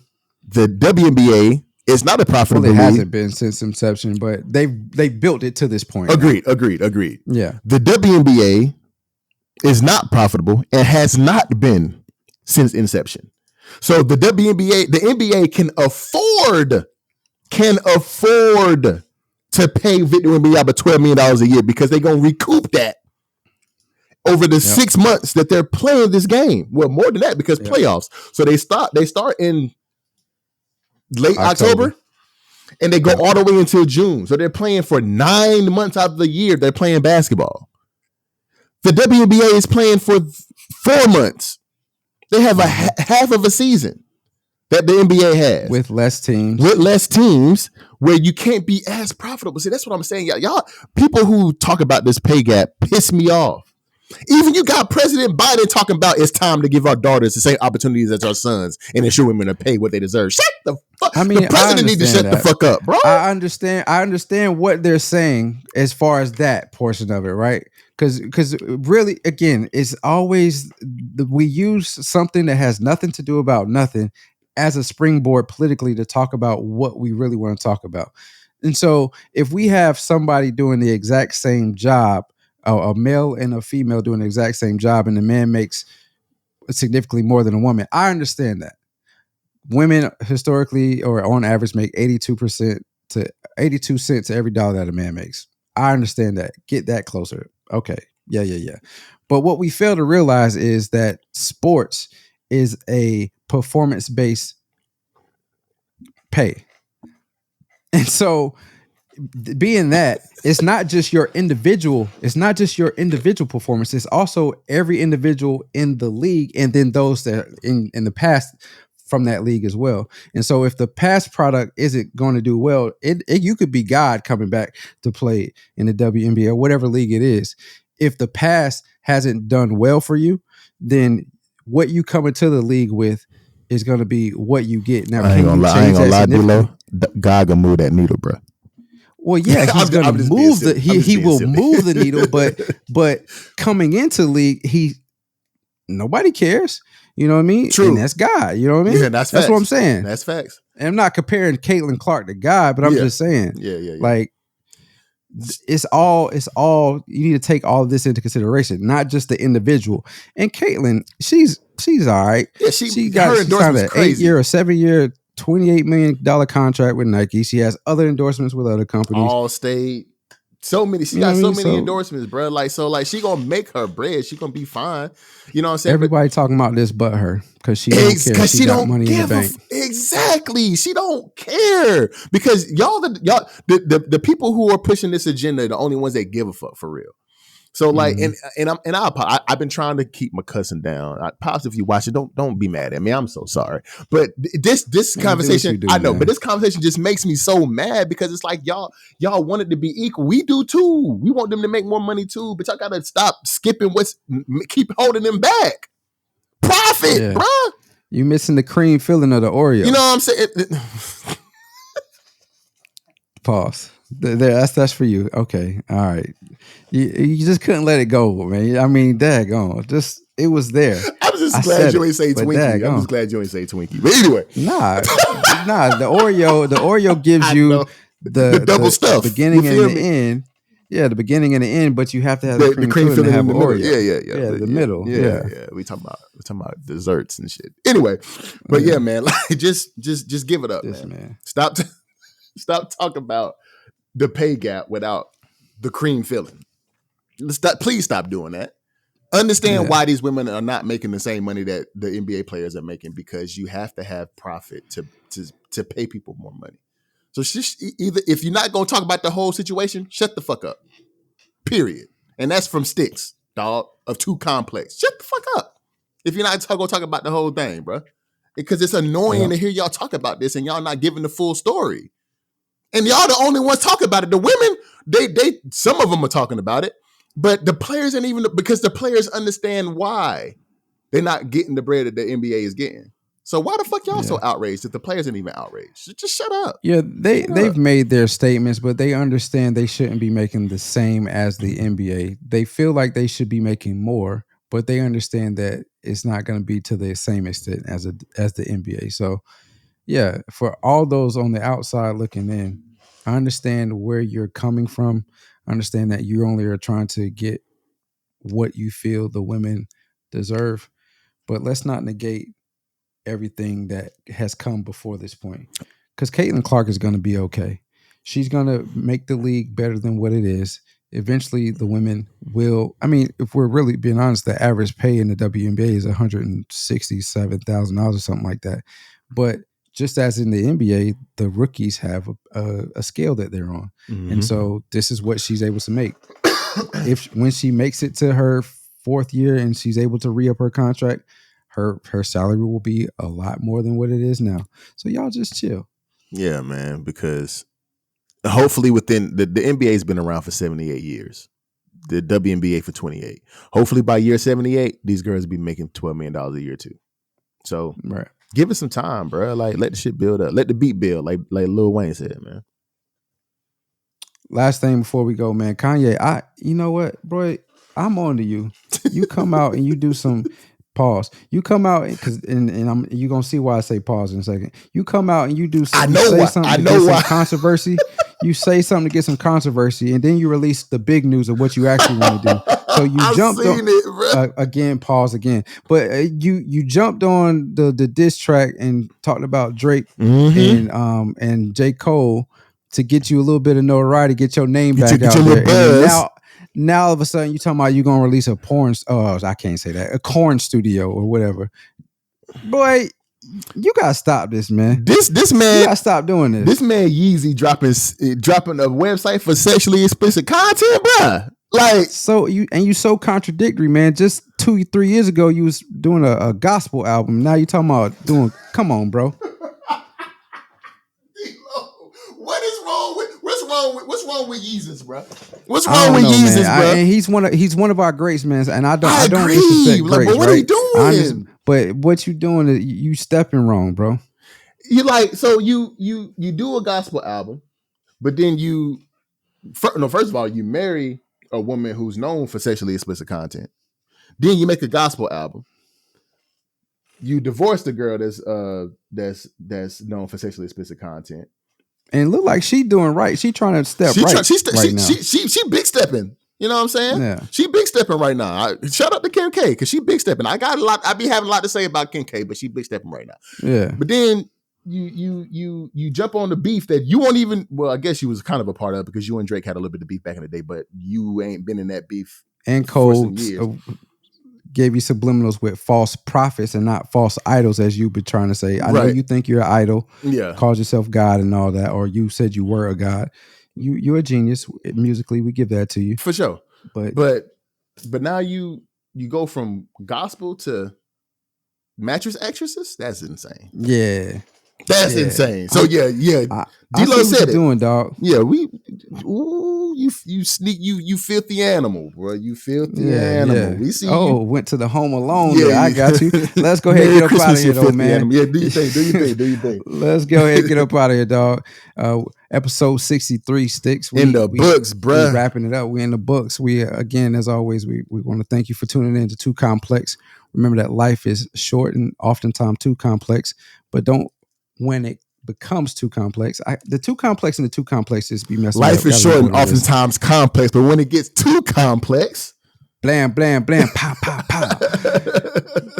The WNBA is not a profitable league. It hasn't been since inception, but they built it to this point. Agreed. Yeah. The WNBA is not profitable and has not been since inception. So the NBA can afford to pay Victor Wembanyama $12 million a year, because they're going to recoup that over the 6 months that they're playing this game. Well, more than that, because playoffs. So they start in late October and they go all the way until June. So they're playing for 9 months out of the year. They're playing basketball. The WNBA is playing for 4 months. They have a half of a season. that the NBA has with less teams, where you can't be as profitable. See, that's what I'm saying. Y'all people who talk about this pay gap piss me off. Even you got President Biden talking about it's time to give our daughters the same opportunities as our sons and ensure women to pay what they deserve. Shut the fuck. I mean, the president needs to shut the fuck up, bro. I understand what they're saying as far as that portion of it, right? Because really, again, it's always we use something that has nothing to do about nothing as a springboard politically to talk about what we really want to talk about. And so if we have somebody doing the exact same job, a male and a female doing the exact same job, and the man makes significantly more than a woman, I understand that. Women historically or on average make 82 cents to every dollar that a man makes. I understand that. Get that closer. Okay. Yeah. But what we fail to realize is that sports is a performance-based pay. And so being that, it's not just your individual performance, it's also every individual in the league, and then those that in the past from that league as well. And so if the past product isn't going to do well, you could be God coming back to play in the WNBA or whatever league it is. If the past hasn't done well for you, then what you come into the league with is going to be what you get. Now, I ain't gonna lie, D-Lo. God gonna move that needle, bro. Well, yeah, he's going to move he will move the needle, but coming into the league, nobody cares. You know what I mean? True. And that's God. You know what I mean? Yeah, that's what I'm saying. That's facts. And I'm not comparing Caitlin Clark to God, but I'm just saying. Yeah. Like, it's all. You need to take all of this into consideration, not just the individual. And Caitlin, she's all right. Yeah, she signed an 8-year or 7-year, $28 million contract with Nike. She has other endorsements with other companies. Allstate. So many. She got so many endorsements, bro. Like, she gonna make her bread. She gonna be fine. You know what I'm saying? Everybody talking about this but her because she don't care. Because she got money in the bank. Exactly. She don't care because the people who are pushing this agenda are the only ones that give a fuck for real. So like, I've been trying to keep my cussing down. Pops, if you watch it, don't be mad at me. I'm so sorry. But this conversation, I know, but this conversation just makes me so mad because it's like y'all want it to be equal. We do too. We want them to make more money too. But y'all gotta stop skipping keep holding them back. Profit, bruh. You missing the cream filling of the Oreo. You know what I'm saying? Pause. That's for you. Okay. All right. You just couldn't let it go, man. I mean, daggone. It was there. I'm just glad you ain't say Twinkie. I'm just glad you ain't say Twinkie. But anyway. Nah. The Oreo gives you the double stuff. The beginning and the end. Yeah, the beginning and the end, but you have to have the cream filling to have Oreo. Yeah. The middle. Yeah. We talking about desserts and shit. Anyway, but yeah, man, like just give it up, man. Stop talking about the pay gap without the cream filling. Please stop doing that. Understand why these women are not making the same money that the NBA players are making, because you have to have profit to pay people more money. So either if you're not going to talk about the whole situation, shut the fuck up. Period. And that's from Sticks, dog, of Too Complex. Shut the fuck up. If you're not going to talk about the whole thing, bro. Because it's annoying to hear y'all talk about this and y'all not giving the full story. And y'all the only ones talking about it. The women, they some of them are talking about it, but the players ain't even, because the players understand why they're not getting the bread that the NBA is getting. So why the fuck y'all so outraged that the players ain't even outraged? Just shut up. Yeah, they've made their statements, but they understand they shouldn't be making the same as the NBA. They feel like they should be making more, but they understand that it's not going to be to the same extent as the NBA. So yeah, for all those on the outside looking in, I understand where you're coming from. I understand that you only are trying to get what you feel the women deserve, but let's not negate everything that has come before this point. Because Caitlin Clark is going to be okay. She's going to make the league better than what it is. Eventually, the women will. I mean, if we're really being honest, the average pay in the WNBA is $167,000 or something like that. But just as in the NBA, the rookies have a scale that they're on. Mm-hmm. And so this is what she's able to make. When she makes it to her 4th year and she's able to re-up her contract, her salary will be a lot more than what it is now. So y'all just chill. Yeah, man, because hopefully within the NBA has been around for 78 years. The WNBA for 28. Hopefully by year 78, these girls will be making $12 million a year too. So right. Give it some time, bro. Like, let the shit build up. Let the beat build, like Lil Wayne said, man. Last thing before we go, man. Kanye, you know what, bro? I'm on to you. You come out and you do some pause. You come out and you gonna see why I say pause in a second. You come out and you do something. Some controversy. You say something to get some controversy, and then you release the big news of what you actually want to do. So you jumped on again. Pause again. But you jumped on the diss track and talked about Drake and J. Cole to get you a little bit of notoriety, get your name back out there. And now all of a sudden you talking about you gonna release a porn. I can't say that. A corn studio or whatever. Boy, you gotta stop this, man. This man, you gotta stop doing this. This man Yeezy dropping a website for sexually explicit content, bruh. Like, you so contradictory, man. Just 2-3 years ago, you was doing a gospel album. Now you talking about doing. Come on, bro. What's wrong with Yeezus, bro? What's wrong with Yeezus, bro? And he's one of our greats, man. And I don't disrespect greats, but what are you doing? But what you doing is you stepping wrong, bro. You do a gospel album, but then first of all, you marry a woman who's known for sexually explicit content. Then you make a gospel album. You divorce the girl that's known for sexually explicit content. And look like she doing right. She trying to step right now. She big stepping. You know what I'm saying? Yeah. She big stepping right now. Shout out to Kim K because she big stepping. I be having a lot to say about Kim K, but she big stepping right now. Yeah. But then you jump on the beef that you won't even. Well, I guess you was kind of a part of because you and Drake had a little bit of beef back in the day, but you ain't been in that beef. And Cole gave you subliminals with false prophets and not false idols, as you've been trying to say. I know you think you're an idol. Yeah. Called yourself God and all that, or you said you were a God. You're a genius musically. We give that to you for sure. But now you go from gospel to mattress exorcist. That's insane. Yeah. That's insane. So D-Lo said it. Doing, dog. Yeah, you sneak, you filthy animal, bro. You filthy animal. Yeah. We see. Oh, went to the Home Alone. Yeah, I got you. Let's go ahead and get up out of here, though, man. Animal. Yeah, do you think? Let's go ahead and get up out of here, dog. Episode 63 sticks. In the books, bro. We wrapping it up. We in the books. We again, as always, we want to thank you for tuning in to Too Complex. Remember that life is short and oftentimes too complex, but don't. When it becomes too complex, the too complex and the too complex is be messing up. Life is short and oftentimes complex, but when it gets too complex, blam, blam, blam, pow, pow, pow.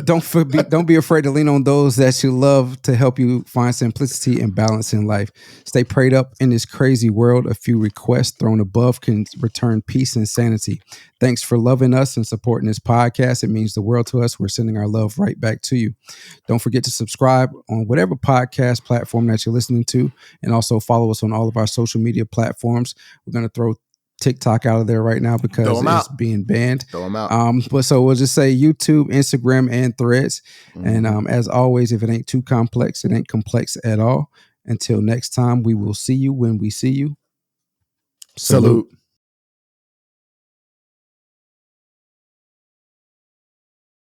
Don't be afraid to lean on those that you love to help you find simplicity and balance in life. Stay prayed up in this crazy world. A few requests thrown above can return peace and sanity. Thanks for loving us and supporting this podcast. It means the world to us. We're sending our love right back to you. Don't forget to subscribe on whatever podcast platform that you're listening to, and also follow us on all of our social media platforms. We're going to throw TikTok out of there right now because it's being banned. Throw them out. But so we'll just say YouTube, Instagram, and Threads. Mm-hmm. And as always, if it ain't too complex, it ain't complex at all. Until next time, we will see you when we see you. Salute.